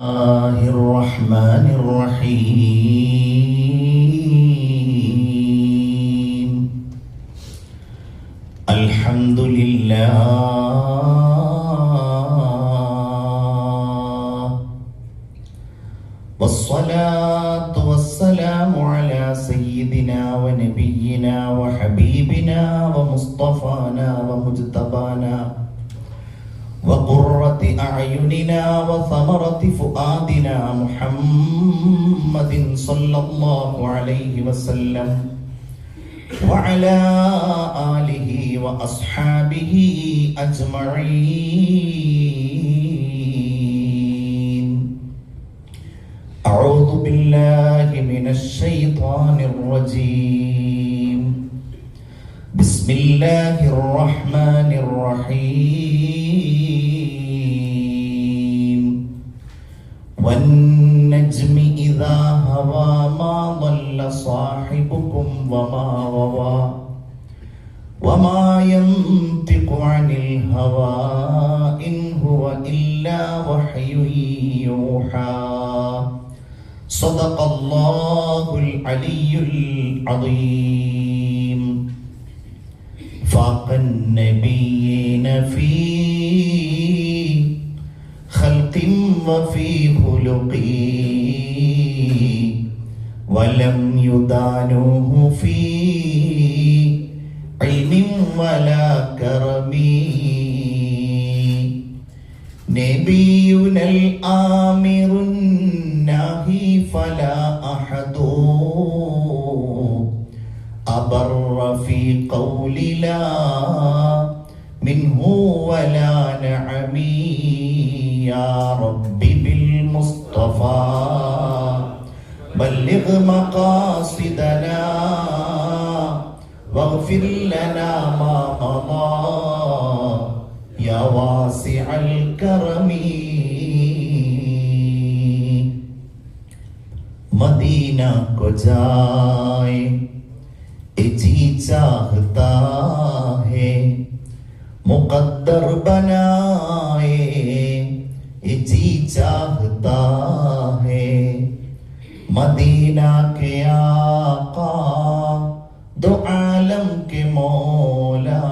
الله الرحمن الرحيم الحمد لله والصلاة والسلام على سيدنا ونبينا وحبيبنا ومصطفانا ومجتبانا وقرة أعيننا وثمرة فؤادنا محمد صلى الله عليه وسلم وعلى آله وأصحابه أجمعين. أعوذ بالله من الشيطان الرجيم. بسم الله الرحمن الرحيم. والنجم إذا هوى ما ضل صاحبكم وما غوى وما ينطق عن الهوى إن هو إلا وحي يوحى. صدق الله العلي العظيم. فاق النبيين في خلق وفي خلق ولم يدانوه في علم ولا كرم. نبينا الآمر الناهي فلا أحد أبر في قول لا منه ولا نعمي. يا رب بالمصطفى بلغ مقاصدنا واغفر لنا ما مضى يا واسع الكرم. Medina को जाए जी चाहता है मुकद्दर बनाए जी चाहता है. मदीना के आका दो आलम के मौला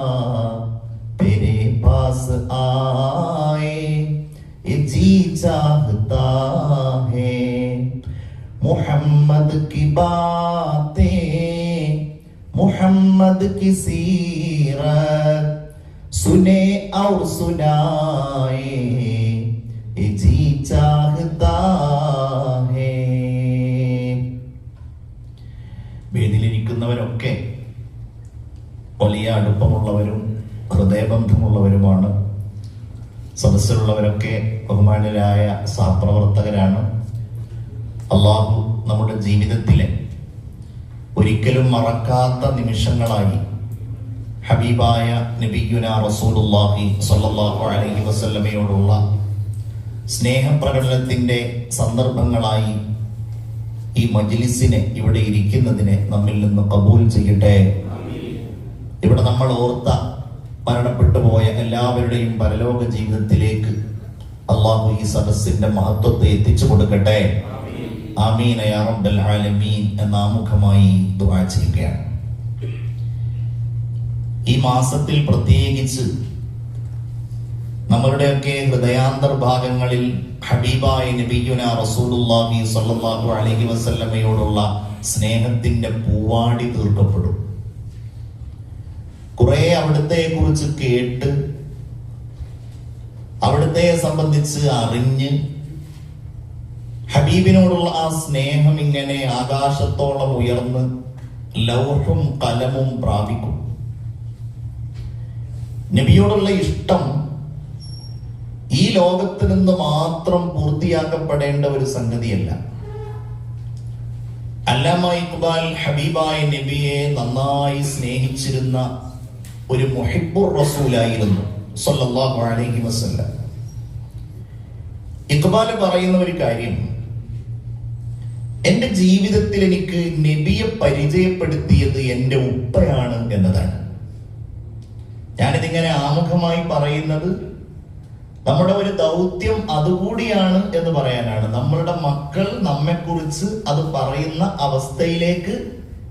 तेरे पास आए जी चाहता है. मुहम्मद की बातें मुहम्मद की सीरत सुने और सुनाए जी चाहता है. വേദിയിലിരിക്കുന്നവരൊക്കെ വലിയ അടുപ്പമുള്ളവരും ഹൃദയബന്ധമുള്ളവരുമാണ്. സദസ്സിലുള്ളവരൊക്കെ ബഹുമാന്യരായ സഹപ്രവർത്തകരാണ്. അള്ളാഹു നമ്മുടെ ജീവിതത്തിലെ ഒരിക്കലും മറക്കാത്ത നിമിഷങ്ങളായി ഹബീബായ നബിയുനാ റസൂലുള്ളാഹി സ്വല്ലല്ലാഹു അലൈഹി വസല്ലമയോടുള്ള സ്നേഹപ്രകടനത്തിന്റെ സന്ദർഭങ്ങളായി ഈ മജ്ലിസിനെ ഇവിടെ ഇരിക്കുന്നതിനെ നമ്മിൽ നിന്ന് കബൂൽ ചെയ്യട്ടെ. ഇവിടെ നമ്മൾ ഓർത്ത മരണപ്പെട്ടു പോയ എല്ലാവരുടെയും പരലോക ജീവിതത്തിലേക്ക് അള്ളാഹു ഈ സദസ്സിന്റെ മഹത്വത്തെ എത്തിച്ചു കൊടുക്കട്ടെ. ആമീൻ യാ റബ്ബൽ ആലമീൻ എന്ന ആമുഖമായി ദുആ ചെയ്യുകയാണ്. ഈ മാസത്തിൽ പ്രത്യേകിച്ച് നമ്മളുടെയൊക്കെ ഹൃദയാന്തർഭാഗങ്ങളിൽ ഹബീബായ നബിയുനാ റസൂലുള്ളാഹി സ്വല്ലല്ലാഹു അലൈഹി വസല്ലമയോടുള്ള സ്നേഹത്തിന്റെ പൂവാടി തീർക്കപ്പെടും. കുറെ അവിടുത്തെ കുറിച്ച് കേട്ട് അവിടുത്തെ സംബന്ധിച്ച് അറിഞ്ഞ് ഹബീബിനോടുള്ള ആ സ്നേഹം ഇങ്ങനെ ആകാശത്തോളം ഉയർന്ന് ലൗഹും കലമും പ്രാപിക്കും. നബിയോടുള്ള ഇഷ്ടം ഈ ലോകത്ത് നിന്ന് മാത്രം പൂർത്തിയാക്കപ്പെടേണ്ട ഒരു സംഗതിയല്ല. അല്ലാമ ഇഖ്ബാൽ ഹബീബായ നബിയെ നന്നായി സ്നേഹിച്ചിരുന്ന ഒരു മുഹിബ്ബുർ റസൂലായിരുന്നു സ്വല്ലല്ലാഹു അലൈഹി വസല്ലം. ഇഖ്ബാൽ പറയുന്ന ഒരു കാര്യം, എന്റെ ജീവിതത്തിൽ എനിക്ക് നബിയെ പരിചയപ്പെടുത്തിയത് എന്റെ ഉപ്പയാണ് എന്നതാണ്. ഞാനിതിങ്ങനെ ആമുഖമായി പറയുന്നത് നമ്മുടെ ഒരു ദൗത്യം അതുകൂടിയാണ് എന്ന് പറയാനാണ്. നമ്മളുടെ മക്കൾ നമ്മെക്കുറിച്ച് അത് പറയുന്ന അവസ്ഥയിലേക്ക്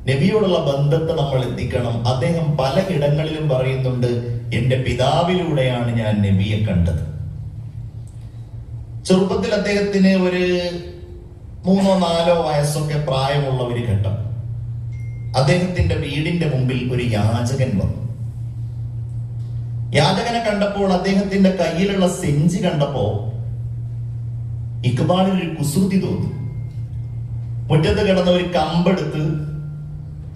നബിയോടുള്ള ബന്ധത്തെ നമ്മൾ എത്തിക്കണം. അദ്ദേഹം പല ഇടങ്ങളിലും പറയുന്നുണ്ട്, എന്റെ പിതാവിലൂടെയാണ് ഞാൻ നബിയെ കണ്ടത്. ചെറുപ്പത്തിൽ അദ്ദേഹത്തിന് ഒരു 3-4 വയസ്സൊക്കെ പ്രായമുള്ള ഒരു ഘട്ടം, അദ്ദേഹത്തിന്റെ വീടിന്റെ മുമ്പിൽ ഒരു യാചകൻ വന്നു. യാചകനെ കണ്ടപ്പോൾ, അദ്ദേഹത്തിന്റെ കയ്യിലുള്ള സെഞ്ചി കണ്ടപ്പോ ഇക്ബാലിന് ഒരു കുസൃതി തോന്നി. മുറ്റത്ത് കിടന്ന ഒരു കമ്പെടുത്ത്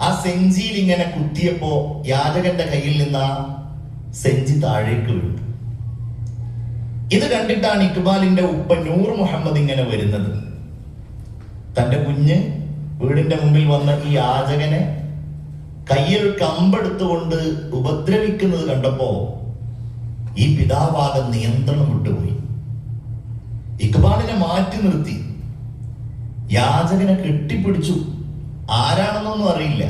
ആ സെഞ്ചിയിൽ ഇങ്ങനെ കുത്തിയപ്പോ യാചകന്റെ കയ്യിൽ നിന്ന് ആ സെഞ്ചി താഴേക്ക് വീണു. ഇത് കണ്ടിട്ടാണ് ഇക്ബാലിന്റെ ഉപ്പ നൂർ മുഹമ്മദ് ഇങ്ങനെ വരുന്നത്. തന്റെ കുഞ്ഞ് വീടിന്റെ മുമ്പിൽ വന്ന ഈ യാചകനെ കയ്യിൽ കമ്പെടുത്തുകൊണ്ട് ഉപദ്രവിക്കുന്നത് കണ്ടപ്പോ ഈ പിതാവാകെ നിയന്ത്രണം വിട്ടുപോയി. ഇക്ബാലിനെ മാറ്റി നിർത്തി, യാചകനെ കെട്ടിപ്പിടിച്ചു. ആരാണെന്നൊന്നും അറിയില്ല.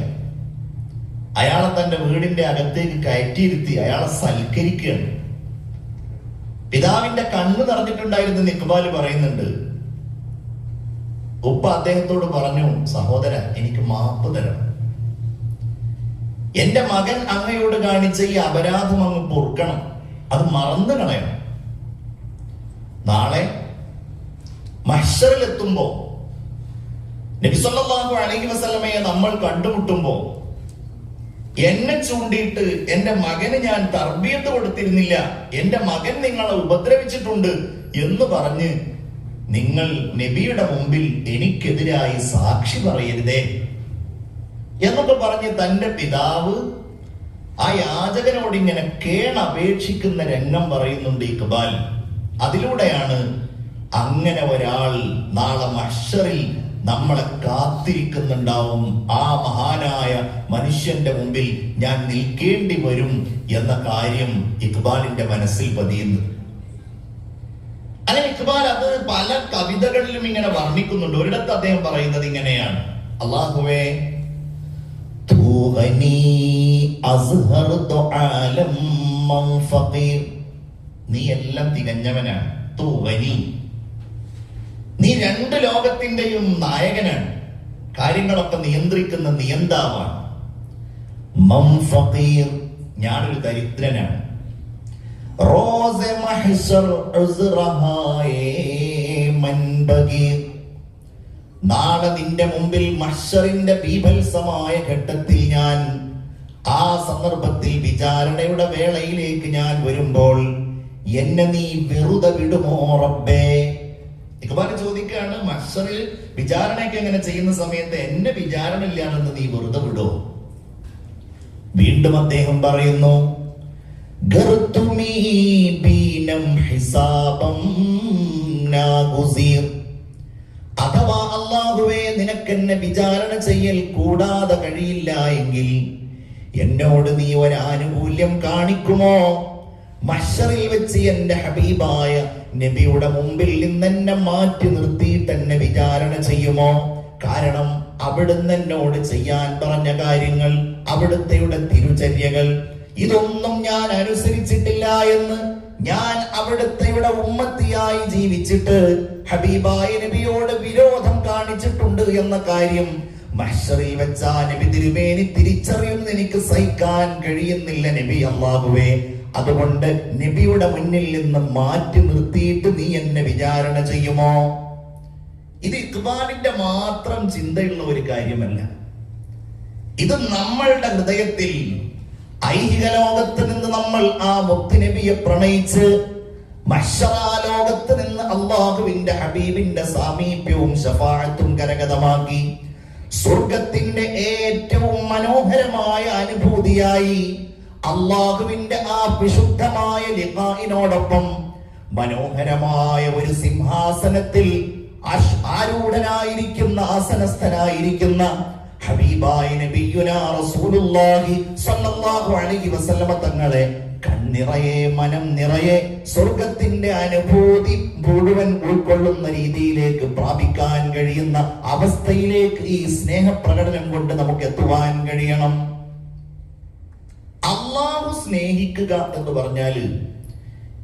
അയാളെ തന്റെ വീടിന്റെ അകത്തേക്ക് കയറ്റിയിരുത്തി അയാളെ സൽക്കരിക്കുകയാണ്. പിതാവിന്റെ കണ്ണ് നിറഞ്ഞിട്ടുണ്ടായിരുന്നു. ഇക്ബാൽ പറയുന്നുണ്ട്, ഉപ്പ അദ്ദേഹത്തോട് പറഞ്ഞു, സഹോദര, എനിക്ക് മാപ്പ് തരണം. എന്റെ മകൻ അങ്ങയോട് കാണിച്ച ഈ അപരാധം അങ്ങ് പൊറുക്കണം, അത് മറന്നു കളയണം. നാളെ മഹ്ശറിലെത്തുമ്പോ നബി സല്ലല്ലാഹു അലൈഹി വസല്ലമയെ നമ്മൾ കണ്ടുമുട്ടുമ്പോ എന്നെ ചൂണ്ടിയിട്ട് എന്റെ മകന് ഞാൻ തർബിയത്ത് കൊടുത്തിരുന്നില്ല, എന്റെ മകൻ നിങ്ങളെ ഉപദ്രവിച്ചിട്ടുണ്ട് എന്ന് പറഞ്ഞ് നിങ്ങൾ നബിയുടെ മുമ്പിൽ എനിക്കെതിരായി സാക്ഷി പറയരുതേ എന്നൊക്കെ പറഞ്ഞ് തന്റെ പിതാവ് ആ യാചകനോട് ഇങ്ങനെ കേണപേക്ഷിക്കുന്ന രംഗം പറയുന്നുണ്ട് ഇക്ബാൽ. അതിലൂടെയാണ് അങ്ങനെ ഒരാൾ നാളെ മഹ്ശറിൽ നമ്മളെ കാത്തിരിക്കുന്നുണ്ടാവും, ആ മഹാനായ മനുഷ്യന്റെ മുമ്പിൽ ഞാൻ നിൽക്കേണ്ടി വരും എന്ന കാര്യം ഇക്ബാലിന്റെ മനസ്സിൽ പതിയുന്നു. അങ്ങനെ ഇക്ബാൽ അത് പല കവിതകളിലും ഇങ്ങനെ വർണ്ണിക്കുന്നുണ്ട്. ഒരിടത്ത് അദ്ദേഹം പറയുന്നത് ഇങ്ങനെയാണ്, അല്ലാഹുവേ, നീ എല്ലാം തികഞ്ഞവനാണ്. നീ 2 ലോകത്തിന്റെയും നായകനാണ്, കാര്യങ്ങളൊക്കെ നിയന്ത്രിക്കുന്ന നിയന്താവാണ്. ഞാനൊരു ദരിദ്രനാണ്. നാളെ നിന്റെ മുമ്പിൽ മഹ്ശറിന്റെ ബീഭത്സമായ ഘട്ടത്തിൽ ഞാൻ, ആ സന്ദർഭത്തിൽ വിചാരണയുടെ വേളയിലേക്ക് ഞാൻ വരുമ്പോൾ എന്നെ നീ വെറുതെ വിടുമോ റബ്ബേ? ഇക്ബാൽ ചോദിക്കുകയാണ്, മഹ്ശറിൽ വിചാരണയൊക്കെ എങ്ങനെ ചെയ്യുന്ന സമയത്ത് എന്നെ വിചാരണ ഇല്ലാണെന്ന് നീ വെറുതെ വിടോ? വീണ്ടും അദ്ദേഹം പറയുന്നു, അഥവാ അല്ലാഹുവേ, നിനക്കെന്നെ വിചാരണ ചെയ്യൽ കൂടാതെ കഴിയില്ല എങ്കിൽ എന്നോട് നീ ഒരു ആനുകൂല്യം കാണിക്കുമോ? മഹ്ശറിൽ വെച്ച് എന്റെ ഹബീബായ നബിയുടെ മുമ്പിൽ നിന്ന് എന്നെ മാറ്റി നിർത്തിയിട്ട് എന്നെ വിചാരണ ചെയ്യുമോ? കാരണം അവിടുന്ന് എന്നോട് ചെയ്യാൻ പറഞ്ഞ കാര്യങ്ങൾ, അവിടുത്തെയുടെ തിരുചര്യകൾ, ഇതൊന്നും ഞാൻ അനുസരിച്ചിട്ടില്ല എന്ന്, ഞാൻ അവിടുത്തെയുടെ ഉമ്മത്തിയായി ജീവിച്ചിട്ട് ഹബീബായ നബിയോട് വിരോധം കാണിച്ചിട്ടുണ്ട് എന്ന കാര്യം മഹ്ശറിൽ വെച്ചാ നബി തിരുമേനി തിരിച്ചറിയുന്ന എനിക്ക് സഹിക്കാൻ കഴിയുന്നില്ല നബി അല്ലാഹുവേ. അതുകൊണ്ട് നബിയുടെ മുന്നിൽ നിന്ന് മാറ്റി നിർത്തിയിട്ട് നീ എന്നെ വിചാരണ ചെയ്യുമോ? ഇത് ഇഖ്ബാലിന്റെ മാത്രം ചിന്തയുള്ള ഒരു കാര്യമല്ല. ഇത് നമ്മളുടെ ഹൃദയത്തിൽ ഐഹിക ലോകത്ത് നിന്ന് നമ്മൾ ആ മുത്തുനബിയെ പ്രണയിച്ച് മഹ്ശറാലോകത്ത് നിന്ന് അല്ലാഹുവിന്റെ ഹബീബിന്റെ സാമീപ്യവും ശഫാഅത്തും കരഗതമാക്കി സ്വർഗത്തിന്റെ ഏറ്റവും മനോഹരമായ അനുഭൂതിയായി അല്ലാഹുവിന്റെ ആ വിശുദ്ധമായ ലിഖാഇനോടൊപ്പം മനോഹരമായ ഒരു സിംഹാസനത്തിൽ ആരൂഢനായിരിക്കുന്ന ആസനസ്ഥനായിരിക്കുന്ന ഹബീബായ നബിയുനാ റസൂലുള്ളാഹി സ്വല്ലല്ലാഹു അലൈഹി വസല്ലമ തങ്ങളെ കണ്ണിറയെ മനം നിറയെ സ്വർഗത്തിന്റെ അനുഭൂതി മുഴുവൻ ഉൾക്കൊള്ളുന്ന രീതിയിലേക്ക് പ്രാപിക്കാൻ കഴിയുന്ന അവസ്ഥയിലേക്ക് ഈ സ്നേഹപ്രകടനം കൊണ്ട് നമുക്ക് എത്തുവാൻ കഴിയണം. അല്ലാഹു സ്നേഹിക്കുക എന്ന് പറഞ്ഞാൽ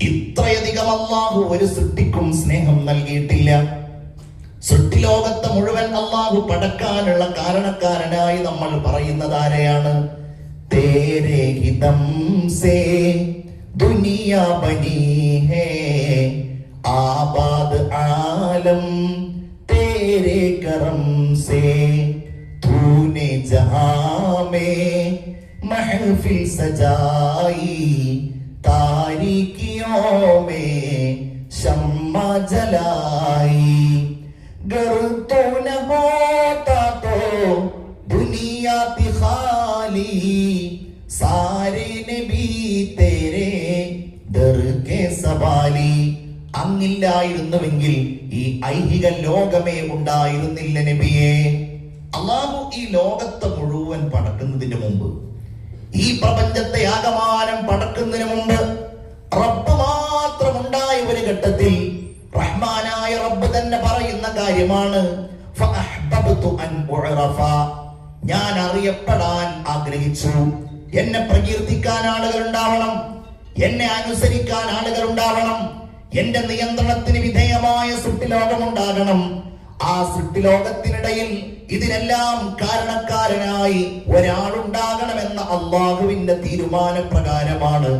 ഇത്രയധികം അല്ലാഹു ഒരു സൃഷ്ടിക്കും സ്നേഹം നൽകിയിട്ടില്ല. സൃഷ്ടിലോകത്തെ മുഴുവൻ അല്ലാഹു പടക്കാനുള്ള കാരണക്കാരനായി നമ്മൾ പറയുന്നത് ആരെയാണ്? തേരെ ഹിതം സേ ദുനിയാ ബനി ഹേ ആബാദ് ആലം तेरे करम से तूने जहां में महफिल सजाई तारीकियों में शम्मा जलाई गर तो न होता तो दुनिया थी खाली सारे नबी तेरे दर के सवाली അങ്ങില്ലായിരുന്നുവെങ്കിൽ ഈ ഐഹിക ലോകമേ ഉണ്ടായിരുന്നില്ല നബിയെ. അല്ലാഹു ഈ ലോകത്തെ മുഴുവൻ പടക്കുന്നതിന് മുമ്പ്, ഈ പ്രപഞ്ചത്തെ ആകമാനം പടക്കുന്നതിന് മുമ്പ് റബ്ബ് മാത്രം ഉണ്ടായ ഒരു ഘട്ടത്തിൽ റഹ്മാനായ റബ്ബ് തന്നെ പറയുന്ന കാര്യമാണ്, ഫഅഹ്ബബ്തു അൻ ഉഅറഫ, ഞാൻ അറിയപ്പെടാൻ ആഗ്രഹിച്ചു. എന്നെ പ്രകീർത്തിക്കാൻ ആളുകൾ ഉണ്ടാവണം, എന്നെ അനുസരിക്കാൻ ആളുകൾ ഉണ്ടാവണം, എന്റെ നിയന്ത്രണത്തിന് വിധേയമായ സൃഷ്ടിലോകമുണ്ടാകണം. ആ സൃഷ്ടിലോകത്തിനിടയിൽ ഇതിനെല്ലാം കാരണക്കാരനായി ഒരാളുണ്ടാകണമെന്ന അള്ളാഹുവിന്റെ തീരുമാനപ്രകാരമാണ്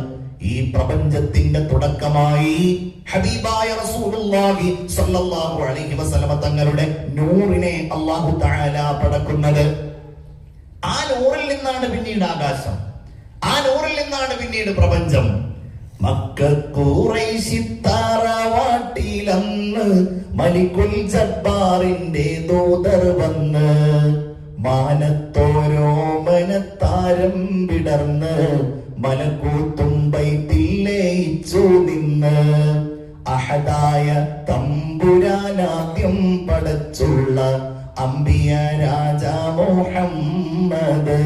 ഈ പ്രപഞ്ചത്തിന്റെ തുടക്കമായി ഹബീബായ റസൂലുള്ളാഹി സ്വല്ലല്ലാഹു അലൈഹി വസല്ലമ തങ്ങളുടെ നൂറിനെ അല്ലാഹു തആല പടക്കുന്നത്. ആ നൂറിൽ നിന്നാണ് പിന്നീട് ആകാശം, ആ നൂറിൽ നിന്നാണ് പിന്നീട് പ്രപഞ്ചം. മക്കഖുറൈശിത്താറവാട്ടിലന്ന് മലിക്കുൽ ജബ്ബാറിന്റെ ദൂതർ വന്ന് മാനത്തോരോ മനത്താരം വിടർന്ന് മലക്കൂത്തും ബൈത്തിൽ ലയിച്ചു നിന്ന് അഹദായ തമ്പുരാനാദ്യം പടച്ചുള്ള അംബിയ രാജാ മുഹമ്മദ്.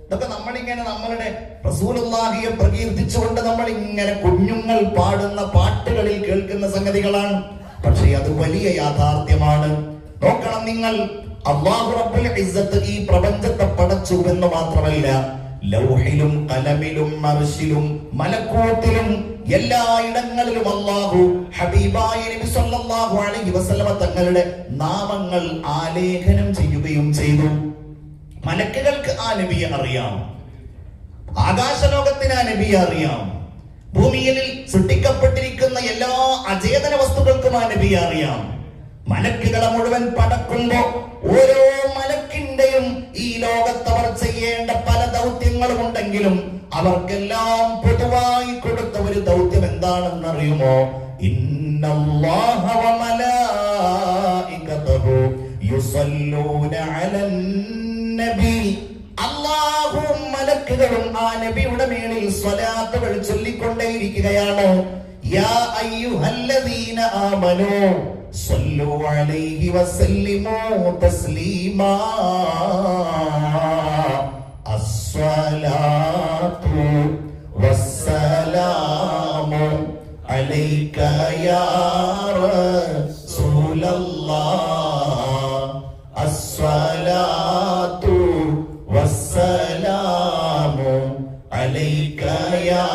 ഇതൊക്കെ നമ്മളിങ്ങനെ നമ്മളുടെ റസൂലുള്ളാഹിയെ പ്രകീർത്തിച്ചുകൊണ്ട് നമ്മൾ ഇങ്ങനെ കുഞ്ഞുങ്ങൾ പാടുന്ന പാട്ടുകളിൽ കേൾക്കുന്ന സംഗതികളാണ്. പക്ഷേ അത് വലിയ യാഥാർത്ഥ്യമാണ്. നോക്കണം നിങ്ങൾ, അല്ലാഹു റബ്ബുൽ ഇസ്സത്ത് ഈ പ്രപഞ്ചത്തെ പടച്ചു എന്ന് മാത്രമല്ല, ലൗഹിലും കലമിലും അർശിലും മലക്കൂത്തിലും എല്ലായിടങ്ങളിലും അല്ലാഹു ഹബീബായ നബി സല്ലല്ലാഹു അലൈഹി വസല്ലമ തങ്ങളുടെ നാമങ്ങൾ ആലേഖനം ചെയ്യുകയും ചെയ്തു. മലക്കുകൾക്ക് ആ നബിയെ അറിയാം, ആകാശലോകത്തിന് ആ നബിയെ അറിയാം, ഭൂമിയിൽ സൃഷ്ടിക്കപ്പെട്ടിരിക്കുന്ന എല്ലാ അചേതന വസ്തുക്കൾക്കും ആ നബിയെ അറിയാം. മലക്കുകളെ മുഴുവൻ പടക്കുമ്പോ ഓരോ മലക്കിന്റെയും ഈ ലോകത്തവർ ചെയ്യേണ്ട പല ദൗത്യങ്ങളും ഉണ്ടെങ്കിലും അവർക്കെല്ലാം പൊതുവായി കൊടുത്ത ഒരു ദൗത്യം എന്താണെന്നറിയുമോ? ഇന്നല്ലാഹ വ മലായികതഹു യുസല്ലൂന അലൻ നബി. അല്ലാഹുവും മലക്കുകളും ആ നബിയുടെ മേലിൽ സ്വലാത്തുകൾ ചൊല്ലിക്കൊണ്ടേയിരിക്കുകയാണ്. യാ അയ്യുഹല്ലദീന ആമനൂ സ്വല്ലു അലൈഹി വസല്ലിമൂ തസ്ലീമാ. അസ്സലാത്തു വസ്സലാമു അലൈക യാ റസൂലല്ലാഹ്. അസ്സലാത്തു വസ്സലാമു അലൈക യാ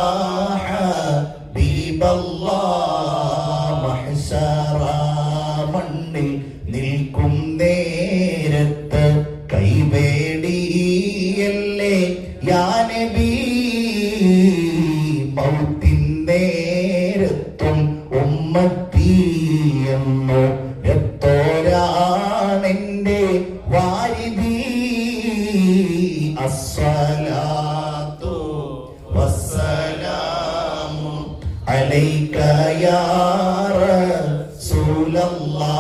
ഹബീബല്ലാഹ്. മഹ്ശറ മണ്ണിൽ നിൽക്കും നേരത്ത് കൈവേടിയല്ലേ യാ നബി. മൗത്തിൻ നേരത്തും ഉമ്മത്തിയെന്നു എത്തോരാണെന്റെ വാരിധി. അസ്സലാത്തു വസ്സലാമു അലൈക യാ റസൂലല്ലാഹ്.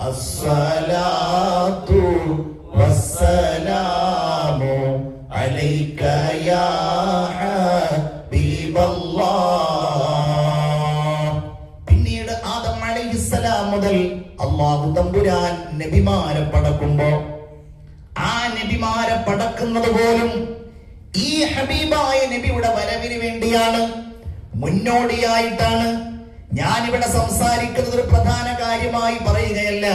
അസ്സലാത്തു വസ്സലാമു അലൈക യാ ഹബീബല്ലാഹ്. പിന്നീട് ആദം അലൈഹിസ്സലാം മുതൽ അല്ലാഹു തമ്പുരാൻ നബിമാരെ പടക്കുമ്പോ ആ നബിമാരെ പടക്കുന്നത് പോലും ഈ ഹബീബായ നബിയുടെ വരവിന് വേണ്ടിയാണ്, മുന്നോടിയായിട്ടാണ്. ഞാനിവിടെ സംസാരിക്കുന്നത് ഒരു പ്രധാന കാര്യമായി പറയുകയല്ല,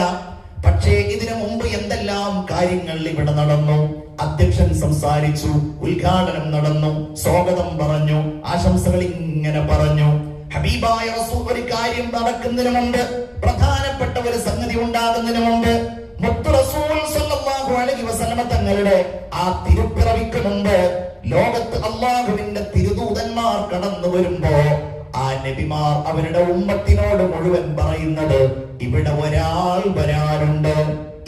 പക്ഷേ ഇതിനു മുമ്പ് എന്തെല്ലാം കാര്യങ്ങൾ ഇവിടെ നടന്നു. അധ്യക്ഷൻ സംസാരിച്ചു, ഉദ്ഘാടനം നടന്നു, സ്വാഗതം പറഞ്ഞു, ആശംസകൾ ഇങ്ങനെ പറഞ്ഞു. ഹബീബായ റസൂൽ ഒരു കാര്യം നടക്കുന്നതിന് മുമ്പ്, പ്രധാനപ്പെട്ട ഒരു സംഗതി ഉണ്ടാകുന്നതിന് മുമ്പ്, മുത്ത് റസൂൽ സ്വല്ലല്ലാഹു അലൈഹി വസല്ലമ തങ്ങളുടെ ആ തിരുപ്പിറവിക്ക് മുമ്പ് ലോകത്ത് അല്ലാഹുവിന്റെ തിരുദൂതന്മാർ കടന്നു വരുമ്പോ ആ നബിമാർ അവരുടെ ഉമ്മത്തിനോട് മുഴുവൻ പറയുന്നത്, ഇവിടെ ഒരാൾ വരാനുണ്ട്,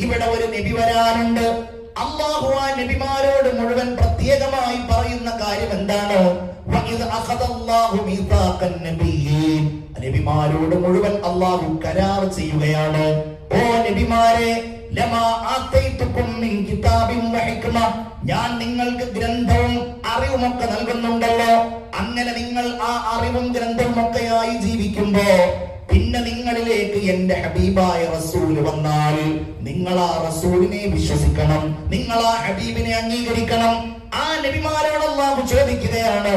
ഇവിടെ ഒരു നബി വരാനുണ്ട്. അല്ലാഹു ആ നബിമാരോട് മുഴുവൻ പ്രത്യേകമായി പറയുന്ന കാര്യം എന്താണ്? നബിമാരോട് മുഴുവൻ അല്ലാഹു കരാർ ചെയ്യുകയാണ്, ഓ നബിമാരെ, ഞാൻ നിങ്ങൾക്ക് ഗ്രന്ഥവും അറിവുമൊക്കെ നൽകുന്നുണ്ടല്ലോ. അങ്ങനെ നിങ്ങൾ ആ അറിവും ഗ്രന്ഥവും ഒക്കെയായി ജീവിക്കുമ്പോ പിന്നെ നിങ്ങളിലേക്ക് എന്റെ ഹബീബായ റസൂല് വന്നാൽ നിങ്ങൾ ആ റസൂലിനെ വിശ്വസിക്കണം, നിങ്ങൾ ആ ഹബീബിനെ അംഗീകരിക്കണം. ആ നബിമാരോട് അല്ലാഹു ചോദിക്കുകയാണ്,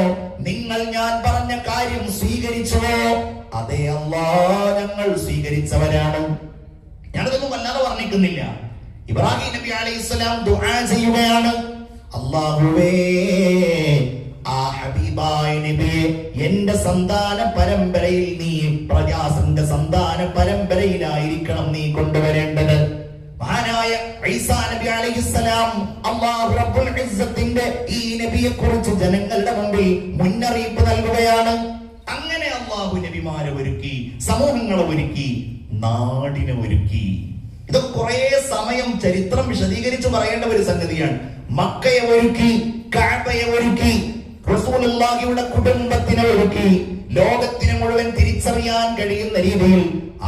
നിങ്ങൾ ഞാൻ പറഞ്ഞ കാര്യം സ്വീകരിച്ചുവോ? അതേ അല്ലാഹ്, ഞങ്ങൾ സ്വീകരിച്ചവരാണ്. ഞാനതൊന്നും വല്ലാതെ വർണ്ണിക്കുന്നില്ല. ഇബ്രാഹിം നബി അലൈഹിസ്സലാം ദുആ ചെയ്യുകയാണ്, അല്ലാഹുവേ, ആ ഹബീബായ നബിയെ എന്റെ സന്താന പരമ്പരയിൽ നീ പ്രജാസന്റെ സന്താന പരമ്പരയിലായിരിക്കണം നീ കൊണ്ടുവരേണ്ടത്. മഹാനായ ഈസാ നബി അലൈഹിസ്സലാം അല്ലാഹു റബ്ബുൽ ഇസ്സത്തിന്റെ ഈ നബിയെ കുറിച്ച് ജനങ്ങളുടെ മുമ്പിൽ മുന്നറിയിപ്പ് നൽകുകയാണ്. അങ്ങനെ അല്ലാഹു നബിമാരെ ഒരുക്കി, സമൂഹങ്ങളെ ഒരുക്കി, നാടിനെ ഒരുക്കി. ഇതൊക്കെ കുറെ സമയം ചരിത്രം വിശദീകരിച്ച് പറയേണ്ട ഒരു സംഗതിയാണ്. മക്കയെ ഒരുക്കി, കഅബയെ ഒരുക്കി, റസൂലുള്ളാഹിയുടെ കുടുംബത്തിനെ ഒരുക്കി, ലോകത്തിന് മുഴുവൻ തിരിച്ചറിയാൻ കഴിയുന്ന രീതിയിൽ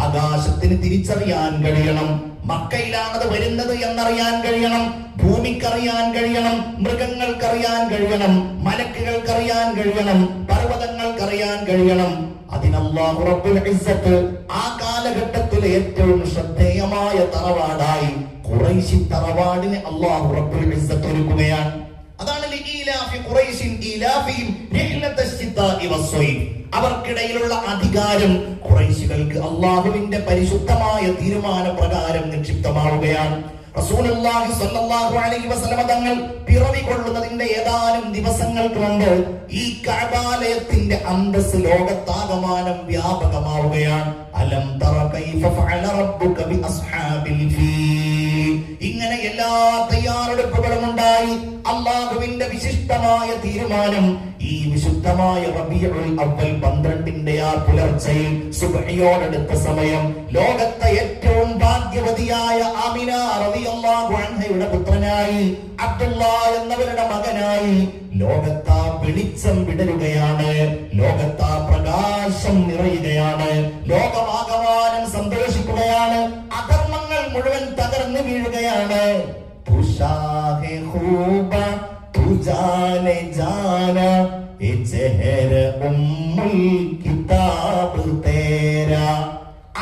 ആകാശത്തിന് തിരിച്ചറിയാൻ കഴിയണം, മക്കയിലാണത് വരുന്നത് എന്നറിയാൻ കഴിയണം, ഭൂമിക്കറിയാൻ കഴിയണം, മൃഗങ്ങൾക്കറിയാൻ കഴിയണം, മലക്കുകൾക്കറിയാൻ കഴിയണം, പർവ്വതങ്ങൾക്കറിയാൻ കഴിയണം. അതിനല്ലാഹു റബ്ബുൽ ഇസ്സത്ത് ആ കാലഘട്ടത്തിലെ ഏറ്റവും ശ്രദ്ധേയമായ തറവാടായി ഖുറൈശി തറവാടിനെ അല്ലാഹു റബ്ബുൽ ഇസ്സത്ത് ഒരുക്കുകയാണ്. അതാണ് അവർക്കിടയിലുള്ള അധികാരം ഖുറൈശികൾക്ക് അല്ലാഹുവിന്റെ പരിശുദ്ധമായ തീരുമാന പ്രകാരം നിക്ഷിപ്തമാവുകയാണ്. റസൂലുള്ളാഹി സ്വല്ലല്ലാഹു അലൈഹി വസല്ലമ തങ്ങൾ പിറവി കൊള്ളുന്നതിന്റെ ഏതാനും ദിവസങ്ങൾക്ക് മുമ്പ് ഈ കഅബാലയത്തിന്റെ അന്തസ് ലോകത്താകമാനം വ്യാപകമാവുകയാണ്. അലം തറ കൈഫ ഫഅല റബ്ബുക ബി അസ്ഹാബിൽ ഫീൽ. ഇങ്ങനെ എല്ലാ തയ്യാറെടുപ്പുകളും ഉണ്ടായി. അല്ലാഹുവിന്റെ വിശിഷ്ടമായ തീരുമാനം ഈ വിശുദ്ധമായ റബീഉൽ അവ്വൽ 12ന്റെ ആ പുലർച്ചയിൽ സുബ്ഹിയോടടുത്ത സമയം ലോകത്തെ ഏറ്റവും ഭാഗ്യവതിയായ ആമിന റളിയല്ലാഹു അൻഹയുടെ പുത്രനായി അബ്ദുല്ലാഹ് എന്നവരുടെ മകനായി ലോകത്താ വെളിച്ചം വിടരുകയാണ്, ലോകത്താ പ്രകാശം നിറയുകയാണ്, ലോകമാകമാനം സന്തോഷിക്കുകയാണ്, അധർമ്മങ്ങൾ മുഴുവൻ തകർന്നു വീഴുകയാണ്.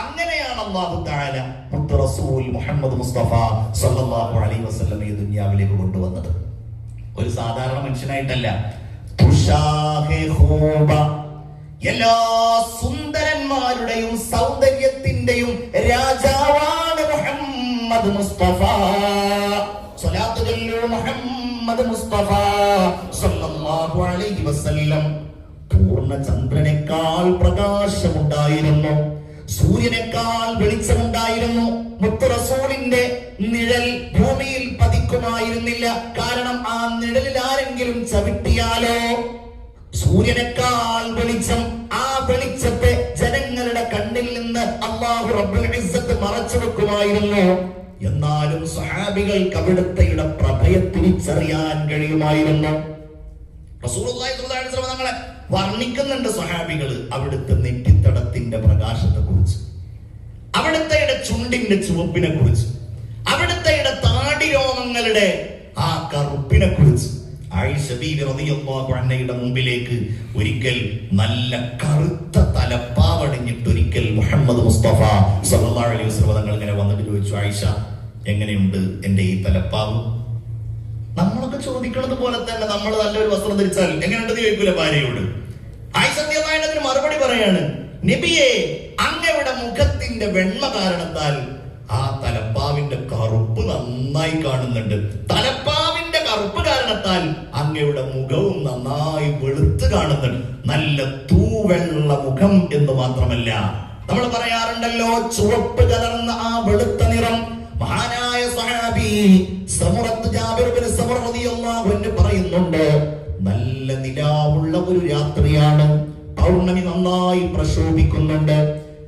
അങ്ങനെയാണ് അല്ലാഹു തആല മുത്ത് റസൂൽ മുഹമ്മദ് മുസ്തഫ സല്ലല്ലാഹു അലൈഹി വസല്ലം ഈ ദുനിയാവിലേക്ക് കൊണ്ടുവന്നത്. ഒരു സാധാരണ മനുഷ്യനായിട്ടല്ല. എല്ലാ സുന്ദരന്മാരുടെയും സൗന്ദര്യത്തിന്റെയും രാജാവാണ് മുഹമ്മദ് മുസ്തഫ. സ്വലാത്തു ചൊല്ലൂ മുഹമ്മദ് മുസ്തഫ സല്ലല്ലാഹു അലൈഹി വസല്ലം. പൂർണ്ണ ചന്ദ്രനേക്കാൾ പ്രകാശമുണ്ടായിരുന്നു, സൂര്യനേക്കാൾ വെളിച്ചമുണ്ടായിരുന്നു. മുത്ത് റസൂലിന്റെ നിഴൽ ഭൂമിയിൽ പതിക്കുമായിരുന്നില്ല. കാരണം ആ നിഴലിൽ ആരെങ്കിലും ചവിട്ടിയാലോ സൂര്യനേക്കാൾ വെളിച്ചം, ആ വെളിച്ചത്തെ ജനങ്ങളുടെ കണ്ണിൽ നിന്ന് അല്ലാഹു റബ്ബുൽ ഇസ്സത്ത് മറച്ചു വെക്കുമായിരുന്നു. എന്നാലും സ്വഹാബികൾക്ക് അവിടുത്തെ പ്രഭയെ തിരിച്ചറിയാൻ കഴിയുമായിരുന്നു. റസൂലുള്ളാഹി സ്വല്ലല്ലാഹു അലൈഹി വസല്ലം തങ്ങളെ വർണ്ണിക്കുന്നുണ്ട് സ്വഹാബികള് അവിടുത്തെ നെറ്റിത്തടത്തിന്റെ പ്രകാശത്തെ കുറിച്ച്, അവിടുത്തെ ചുണ്ടിന്റെ ചുവപ്പിനെ കുറിച്ച്, അവിടുത്തെ താടി രോമങ്ങളുടെ ആ കറുപ്പിനെ കുറിച്ച്. ആയിഷ ബീവി റളിയല്ലാഹു അൻഹയുടെ മുമ്പിലേക്ക് ഒരിക്കൽ നല്ല കറുത്ത തലപ്പാവടിഞ്ഞിട്ട് ഒരിക്കൽ മുഹമ്മദ് മുസ്തഫ സല്ലല്ലാഹു അലൈഹി വസല്ലം തങ്ങൾ ഇങ്ങനെ വന്നിട്ട് ചോദിച്ചു, ആയിഷ എങ്ങനെയുണ്ട് എന്റെ ഈ തലപ്പാവ്? നമ്മളൊക്കെ ചോദിക്കുന്നത് പോലെ തന്നെ നമ്മൾ നല്ലൊരു വസ്ത്രം ധരിച്ചാൽ എങ്ങനെയുണ്ടെന്ന് ചോദിക്കൂല ഭാര്യയോട്. ആയിഷ റളിയല്ലാഹു അൻഹ മറുപടി പറയാണ്, നബിയെ, അങ്ങയുടെ മുഖത്തിന്റെ വെണ്മ കാരണത്താൽ ആ തലപ്പാവിന്റെ കറുപ്പ് നന്നായി കാണുന്നുണ്ട്. തലപ്പാവിന്റെ കറുപ്പ് കാരണത്താൽ അങ്ങയുടെ മുഖവും നന്നായി വെളുത്ത് കാണുന്നുണ്ട്. നല്ല തൂവെള്ള മുഖം എന്ന് മാത്രമല്ല, നമ്മൾ പറയാറുണ്ടല്ലോ, ചുവപ്പ് കലർന്ന ആ വെളുത്ത നിറം. മഹാനായ സഹാബി സമുറത്ത് ജാബിർ ബിൻ സമുറ റളിയല്ലാഹു അൻഹു പറയുന്നുണ്ട്, നല്ല നിലാവുള്ള ഒരു രാത്രിയാണ്, പൗർണമി നന്നായി പ്രശോഭിക്കുന്നുണ്ട്.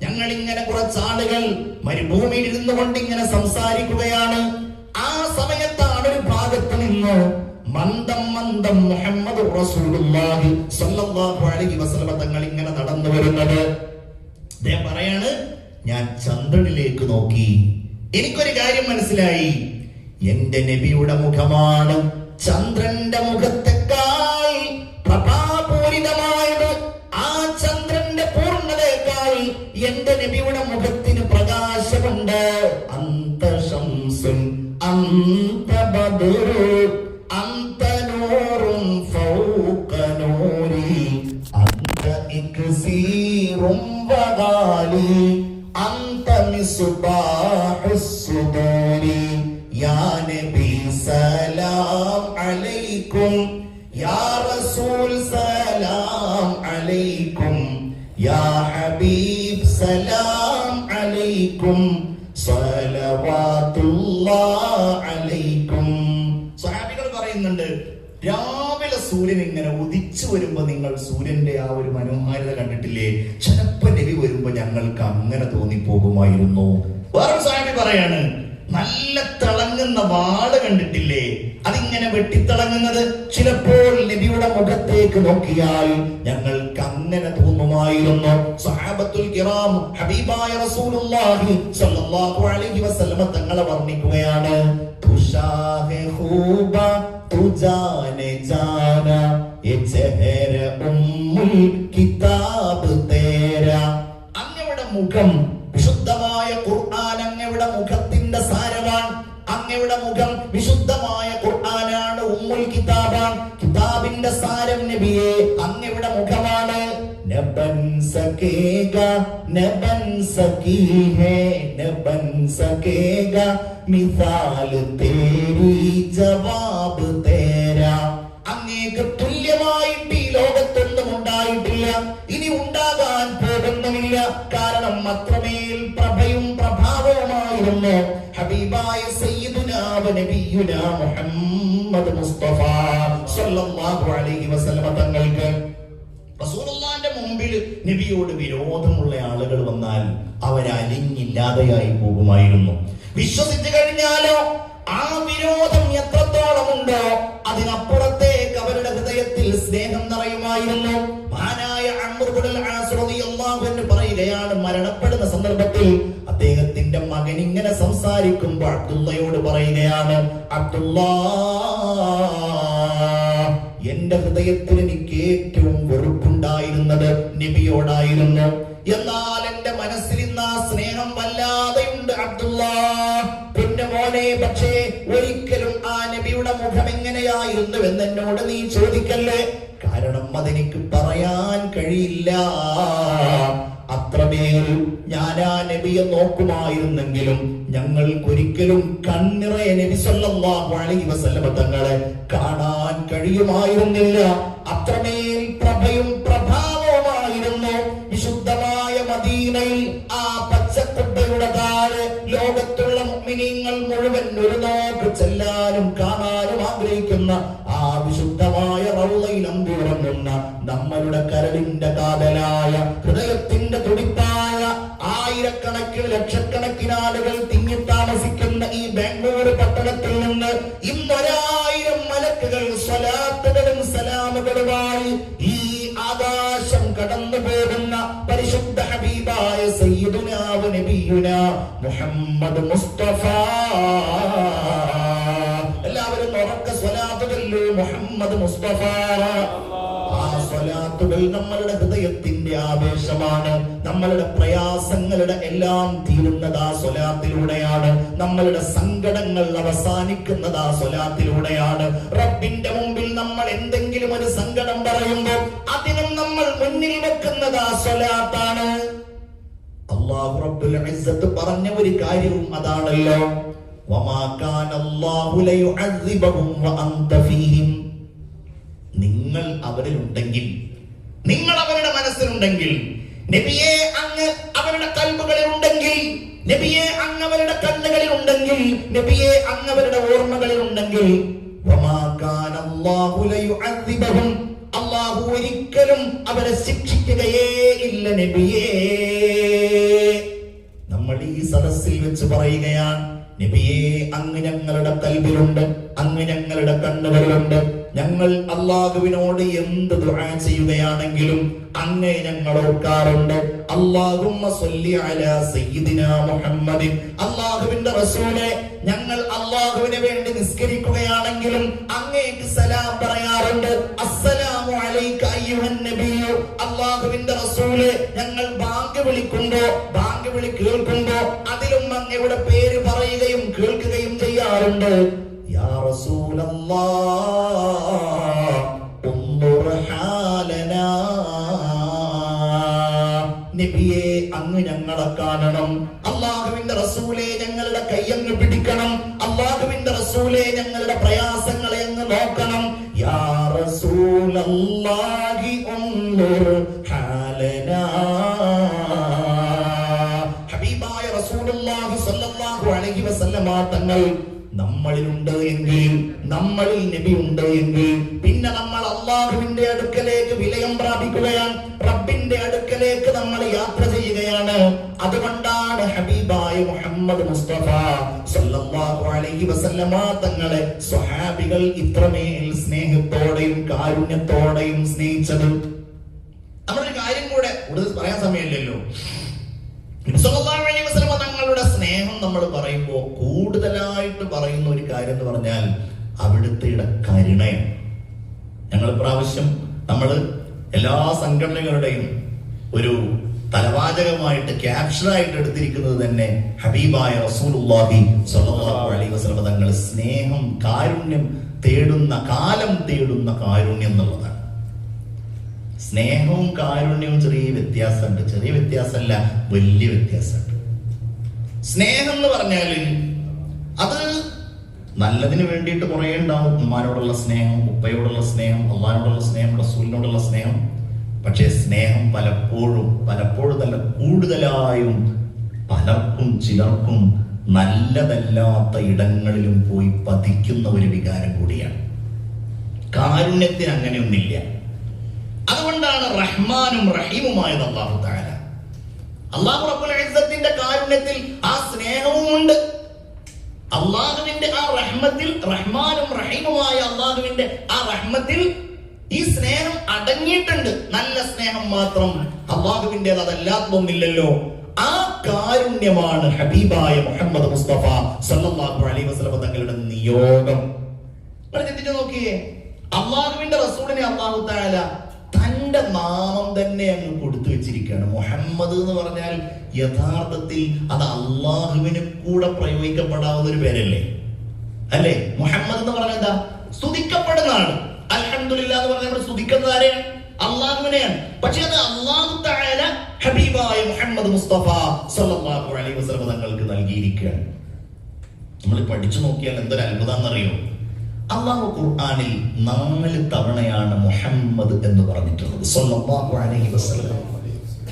ഞങ്ങൾ ഇങ്ങനെ കുറച്ചാളുകൾ മരുഭൂമിയിൽ ഇരുന്നു കൊണ്ട് ഇങ്ങനെ സംസാരിക്കുകയാണ്. ആ സമയത്താണ് ഒരു ഭാഗത്ത് നിന്ന് മന്ദം മന്ദം മുഹമ്മദ് റസൂലുള്ളാഹി സ്വല്ലല്ലാഹു അലൈഹി വസല്ലം തങ്ങൾ ഇങ്ങനെ നടന്നു വരുന്നത്. അദ്ദേഹം പറയാണ്, ഞാൻ ചന്ദ്രനിലേക്ക് നോക്കി, എനിക്കൊരു കാര്യം മനസ്സിലായി, എന്റെ നബിയുടെ മുഖമാണ് ചന്ദ്രന്റെ മുഖത്തെക്കാൾ പ്രഭാപൂരിതമായത്. ആ ചന്ദ്രന്റെ പൂർണ്ണതയേക്കാൾ എന്റെ നബിയുടെ മുഖത്തിന് പ്രകാശമുണ്ട്. അന്ത ശംസുൻ അന്ത ബദറു അന്ത നൂറുൻ ഫൗക നൂരി അന്ത ഇക്സീറും വഗാലി അന്ത മിസ്ബാഹുസ് സുദൂരി യാ നബി സലാം അലൈക്കും യാ റസൂൽ സലാം അലൈക്കും യാ ഹബീബ് സലാം അലൈക്കും സ്വലവാത്തുല്ലാഹി അലൈക്കും. സ്വഹാബികൾ പറയുന്നുണ്ട്, രാവിലെ സൂര്യൻ ഇങ്ങനെ ഉദിച്ചു വരുമ്പോ നിങ്ങൾ സൂര്യന്റെ ആ ഒരു മനോഹാരിത കണ്ടിട്ടില്ലേ? ചിലപ്പോ നബി വരുമ്പോ ഞങ്ങൾക്ക് അങ്ങനെ തോന്നിപ്പോകുമായിരുന്നു. വേറെ സ്വഹാബി പറയാണ്, നല്ല തിളങ്ങുന്ന വാള് കണ്ടിട്ടില്ലേ? അതിങ്ങനെ വെട്ടിത്തിളങ്ങുന്നത്, ചിലപ്പോൾ നബിയുടെ മുഖത്തേക്ക് നോക്കിയാൽ ഞങ്ങൾക്ക് അങ്ങനെ തോന്നുമായിരുന്നു. സഹാബത്തുൽ കിറാം ഹബീബായ റസൂലുള്ളാഹി സ്വല്ലല്ലാഹു അലൈഹി വസല്ലം തങ്ങളെ വർണ്ണിക്കുകയാണ്. തുഷാഹെ ഖൂബ തുജാനെ ജാന യേ ചെഹര ഉമ്മുൽ കിതാബ് തേര. അങ്ങയുടെ മുഖം വിശുദ്ധമായ ഖുർആൻ അങ്ങയുടെ മുഖത്തിന്റെ സാരമാണ്. അങ്ങയുടെ മുഖം വിശുദ്ധമായ ഖുർആനാണ്, ഉമ്മുൽ കിതാബാണ്. കിതാബിന്റെ സാരം നബിയെ അങ്ങയുടെ മുഖമാണ്. നബൻ സകേഗ നബൻ സകീ ഹേ നബൻ സകേഗ മിസാൽ തേരി ജവാബ് തേര. അങ്ങേക്ക് തുല്യമായിട്ട് ഈ ലോകത്തൊന്നും ഉണ്ടായിട്ടില്ല, ഇനി ഉണ്ടാകാൻ പോകുന്നുമില്ല. കാരണം അത്രമേൽ പ്രഭയും പ്രഭാവവുമായിരുന്നു ഹബീബായ സയ്യിദുനാ വ നബിയുനാ മുഹമ്മദ് മുസ്തഫ സ്വല്ലല്ലാഹു അലൈഹി വസല്ലം തങ്ങൾക്ക്. റസൂലുള്ളാഹിന്റെ മുമ്പിൽ നബിയോട് വിരോധമുള്ള ആളുകൾ വന്നാൽ അവരലിഞ്ഞില്ലാതെയായി പോകുമായിരുന്നു. വിശ്വസിച്ചു കഴിഞ്ഞാലോ ആ വിരോധം എത്രത്തോളം ഉണ്ടോ അതിനപ്പുറത്തേക്ക് അവരുടെ ഹൃദയത്തിൽ സ്നേഹം നിറയുമായിരുന്നു. മഹാനായ അംർ ഇബ്നുൽ ആസ് റളിയല്ലാഹു അൻഹു പറയുകയാണ്, മരണപ്പെടുന്ന സന്ദർഭത്തിൽ അദ്ദേഹത്തിന്റെ മകൻ ഇങ്ങനെ സംസാരിക്കുമ്പോൾ അബ്ദുള്ളയോട് പറയുകയാണ്, അബ്ദുല്ലാ, എന്റെ ഹൃദയത്തിൽ എനിക്ക് ഏറ്റവും വെറുപ്പുണ്ടായിരുന്നത് നബിയോടായിരുന്നു. എന്നാൽ എന്റെ മനസ്സിൽ ഇന്ന് ആ സ്നേഹം വല്ലാതെയുണ്ട് അബ്ദുല്ലാ. പിന്നെ മോനെ, പക്ഷേ ഒരിക്കലും ആ നബിയുടെ മുഖം എങ്ങനെയായിരുന്നു എന്ന് എന്നോട് നീ ചോദിക്കല്ലേ. കാരണം അതെനിക്ക് പറയാൻ കഴിയില്ല. അത്രമേൽ ഞാൻ ആ നബിയെ നോക്കുമായിരുന്നെങ്കിലും ഞങ്ങൾക്കൊരിക്കലും കണ്ണിറയെ നബി സല്ലല്ലാഹു അലൈഹി വസല്ലം തങ്ങളെ കാണാൻ കഴിയുമായിരുന്നില്ല. അത്രമേൽ പ്രഭയും പ്രഭാവവുമായിരുന്നു. വിശുദ്ധമായ മദീനയിൽ ആ പച്ചക്കുട്ടയുടെ താഴെ ലോകത്തുള്ള മുഅ്മിനീങ്ങൾ മുഴുവൻ ഒരു നോക്ക് ചെല്ലാനും കാണാനും ആഗ്രഹിക്കുന്ന ആ വിശുദ്ധമായ റൗളയിൽ അന്തിയുറങ്ങുന്ന നമ്മളുടെ കരളിന്റെ കാതലായ ഹൃദയത്തിന്റെ തുടിപ്പായ ആയിരക്കണക്കിന് ലക്ഷക്കണക്കിന് ആളുകൾ തിങ്ങി താമസിക്കുന്ന ഈ ബാംഗ്ലൂർ പട്ടണത്തിൽ നിന്ന് ഇന്നൊരായിരം മലക്കുകൾ സ്വലാത്തുകളും സലാമുകളുമായി ഈ ആകാശം കടന്നു പോകുന്ന പരിശുദ്ധ ഹബീബായ സയ്യിദുനാ വ നബിയുനാ മുഹമ്മദ് മുസ്തഫ. എല്ലാവരും ഉറക്കെ സ്വലാത്ത് ചൊല്ലൂ, മുഹമ്മദ് മുസ്തഫ. ആ സ്വലാത്തുകൾ നമ്മളുടെ ഹൃദയത്തിന്റെ ആവേശമാണ്. നമ്മളുടെ പ്രയാസങ്ങളുടെ എല്ലാം തീരുന്നത് ആ സ്വലാത്തിലൂടെയാണ്. നമ്മളുടെ സങ്കടങ്ങൾ അവസാനിക്കുന്നത് ആ സ്വലാത്തിലൂടെയാണ്. റബ്ബിന്റെ മുമ്പിൽ നമ്മൾ എന്തെങ്കിലും ഒരു സങ്കടം പറയുമ്പോൾ അതിനും നമ്മൾ മുന്നിൽ വെക്കുന്നത് ആ സ്വലാത്താണ്. അല്ലാഹു റബ്ബുൽ ഇസ്സത്ത് പറഞ്ഞ ഒരു കാര്യവും അതാണല്ലോ, വമാ കാന അല്ലാഹു ലയുഅദ്ദിബഹും വഅൻത ഫീഹിം. നിങ്ങൾ അവരിലുണ്ടെങ്കിൽ, നിങ്ങൾ അവരുടെ മനസ്സിലുണ്ടെങ്കിൽ, നബിയെ അങ്ങ് അവരുടെ കൽബുകളിൽ ഉണ്ടെങ്കിൽ, നബിയെ അങ്ങ് അവരുടെ കണ്ണുകളിൽ ഉണ്ടെങ്കിൽ, നബിയെ അങ്ങ് അവരുടെ ഓർമ്മകളിൽ ഉണ്ടെങ്കിൽ, വമാ കാന അല്ലാഹു ലയുഅദ്ദിബഹും, അല്ലാഹു ഒരിക്കലും അവരെ ശിക്ഷിക്കുകയേ ഇല്ല നബിയേ. നമ്മൾ ഈ സദസ്സിൽ വെച്ച് പറയുകയാണ്, നബിയേ അങ്ങ് ഞങ്ങളുടെ കൽബിലുണ്ട്, അങ്ങ് ഞങ്ങളുടെ കണ്ണുകളിലുണ്ട്. ഞങ്ങൾ അല്ലാഹുവിനോട് എന്ത് ദുആ ചെയ്യുകയാണെങ്കിലും അങ്ങേ ഞങ്ങൾ ഓർക്കാറുണ്ട്. അല്ലാഹുമ്മ സ്വല്ലി അലാ സയ്യിദിനാ മുഹമ്മദിൻ. അല്ലാഹുവിന്റെ റസൂലേ, ഞങ്ങൾ അല്ലാഹുവിനെ വേണ്ടി നിസ്കരിക്കുകയാണെങ്കിലും അങ്ങേക്ക് സലാം പറയാറുണ്ട്. അസ്സലാമു അലൈക അയ്യുഹൻ നബിയ്യു. അല്ലാഹുവിന്റെ റസൂലേ, ഞങ്ങൾ ബാങ്ക് വിളിക്കുമ്പോ, ബാങ്ക് വിളി കേൾക്കുമ്പോ അതിലും അങ്ങയുടെ പേര് പറയുകയും കേൾക്കുകയും ചെയ്യാറുണ്ട്. യാ റസൂലല്ലാഹ് ഉൻദുർ ഹാലനാ. നബിയെ അങ്ങ് ഞങ്ങളെ കാണണം. അല്ലാഹുവിന്റെ റസൂലേ, ഞങ്ങളുടെ കൈയങ്ങ് പിടിക്കണം. അല്ലാഹുവിന്റെ റസൂലേ, ഞങ്ങളുടെ പ്രയാസങ്ങളെ അങ്ങ് നോക്കണം. യാ റസൂലല്ലാഹി ഉൻദുർ ഹാലനാ. ഹബീബായ റസൂലുള്ളാഹി സ്വല്ലല്ലാഹു അലൈഹി വസല്ലമ തങ്ങൾ നമ്മളിലുണ്ട് എങ്കിൽ, നമ്മളിൽ നബി ഉണ്ട് എങ്കിൽ, പിന്നെ നമ്മൾ അല്ലാഹുവിന്റെ അടുക്കലേക്ക് വിലയം പ്രാപിക്കുകയാണ്, റബ്ബിന്റെ അടുക്കലേക്ക് നമ്മൾ യാത്ര ചെയ്യുകയാണ്. അതുകൊണ്ടാണ് ഹബീബായ മുഹമ്മദ് മുസ്തഫ സല്ലല്ലാഹു അലൈഹി വസല്ലമ തങ്ങളെ സ്വഹാബികൾ ഇത്രമേൽ സ്നേഹത്തോടെയും കാരുണ്യത്തോടെയും സ്നേഹിച്ചത്. നമ്മളൊരു കാര്യം കൂടെ കൂടുതൽ പറയാൻ സമയമില്ലല്ലോ. തങ്ങളുടെ സ്നേഹം നമ്മൾ പറയുമ്പോൾ കൂടുതലായിട്ട് പറയുന്ന ഒരു കാര്യം എന്ന് പറഞ്ഞാൽ അവിടുത്തെ കരുണയാണ്. ഞങ്ങൾ പ്രാവശ്യം നമ്മൾ എല്ലാ സംഘടനകളുടെയും ഒരു തലവാചകമായിട്ട് ക്യാപ്ഷനായിട്ട് എടുത്തിരിക്കുന്നത് തന്നെ ഹബീബായ റസൂലുള്ളാഹി സ്വല്ലല്ലാഹു അലൈഹി വസല്ലം തങ്ങൾ സ്നേഹം, കാരുണ്യം തേടുന്ന, കാലം തേടുന്ന കാരുണ്യം എന്നുള്ളതാണ്. സ്നേഹവും കാരുണ്യവും ചെറിയ വ്യത്യാസമുണ്ട്. ചെറിയ വ്യത്യാസമല്ല, വലിയ വ്യത്യാസമുണ്ട്. സ്നേഹം എന്ന് പറഞ്ഞാൽ അത് നല്ലതിന് വേണ്ടിയിട്ട് കുറേ ഉണ്ടാവും. ഉമ്മാനോടുള്ള സ്നേഹം, ഉപ്പയോടുള്ള സ്നേഹം, അള്ളാഹിനോടുള്ള സ്നേഹം, റസൂലിനോടുള്ള സ്നേഹം. പക്ഷേ സ്നേഹം പലപ്പോഴും നല്ല കൂടുതലായും പലർക്കും ചിലർക്കും നല്ലതല്ലാത്ത ഇടങ്ങളിലും പോയി പതിക്കുന്ന ഒരു വികാരം കൂടിയാണ്. കാരുണ്യത്തിന് അങ്ങനെയൊന്നില്ല. അതുകൊണ്ടാണ് റഹ്മാനും റഹീമുമായത് അല്ലാഹു തആല. അല്ലാഹു റബ്ബുൽ ഇസ്സത്തിന്റെ കാരുണ്യത്തിൽ ആ സ്നേഹവുമുണ്ട്. അല്ലാഹുവിന്റെ ആ റഹ്മത്തിൽ, റഹ്മാനും റഹീമുമായ അല്ലാഹുവിന്റെ ആ റഹ്മത്തിൽ ഈ സ്നേഹം അടങ്ങിയിട്ടുണ്ട്. നല്ല സ്നേഹം മാത്രം അല്ലാഹുവിന്റേത്, അതല്ലാത്തൊന്നില്ലല്ലോ. ആ കാരുണ്യമാണ് ഹബീബായ മുഹമ്മദ് മുസ്തഫ സല്ലല്ലാഹു അലൈഹി വസല്ലം തങ്ങളുടെ നിയോഗം. ചിന്തിച്ചു നോക്കിയേ, അല്ലാഹുവിന്റെ റസൂലിനെ അല്ലാഹു തആല തന്റെ നാമം തന്നെ അങ്ങ് കൊടുത്തു വെച്ചിരിക്കുകയാണ്. മുഹമ്മദ് എന്ന് പറഞ്ഞാൽ യഥാർത്ഥത്തിൽ അത് അള്ളാഹുവിന് കൂടെ പ്രയോഗിക്കപ്പെടാവുന്ന ഒരു പേരല്ലേ, അല്ലേ? മുഹമ്മദ് എന്ന് പറഞ്ഞാൽ എന്താ? സ്തുതിക്കപ്പെടുന്നതാണ്. അൽഹംദുലില്ലാഹ് എന്ന് പറഞ്ഞാൽ സ്തുതിക്കുന്നത് ആരെയാണ്? അള്ളാഹുവിനെയാണ്. പക്ഷെ അത് അല്ലാഹു തആല ഹബീബായ മുഹമ്മദ് മുസ്തഫ സല്ലല്ലാഹു അലൈഹി വസല്ലം തങ്ങൾക്ക് നൽകിയിരിക്കുകയാണ്. നമ്മൾ പഠിച്ചു നോക്കിയാൽ എന്തൊരു അത്ഭുതമെന്നറിയോ? അല്ലാഹു ഖുർആനിൽ 4 തവണയാണ് മുഹമ്മദ് എന്ന് പറഞ്ഞിട്ടുള്ളത്. സല്ലല്ലാഹു അലൈഹി വസല്ലം.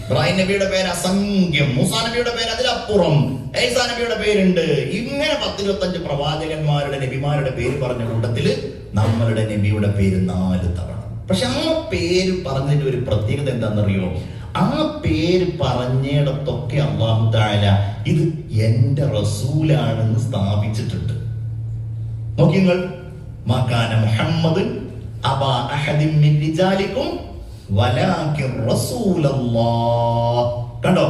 ഇബ്രാഹിം നബിയുടെ പേര് അസംഖ്യം, മൂസാ നബിയുടെ പേര് അതിലപ്പുറം, ഈസാ നബിയുടെ പേരുണ്ട്. ഇങ്ങനെ 10-25 പ്രവാചകന്മാരുടെ, നബിമാരുടെ പേര് പറഞ്ഞ കൂട്ടത്തില് നമ്മളുടെ നബിയുടെ പേര് 4 തവണ. പക്ഷെ ആ പേര് പറഞ്ഞതിന്റെ ഒരു പ്രത്യേകത എന്താണെന്നറിയോ? ആ പേര് പറഞ്ഞിടത്തൊക്കെ അല്ലാഹു തആല ഇത് എന്റെ റസൂലാണെന്ന് സ്ഥാപിച്ചിട്ടുണ്ട്. നോക്കി നിങ്ങൾ, മകാന മുഹമ്മദ് അബാ അഹദിൻ മിൻ റിജാലികും വലാകിൻ റസൂലല്ലാഹ്. കണ്ടോ,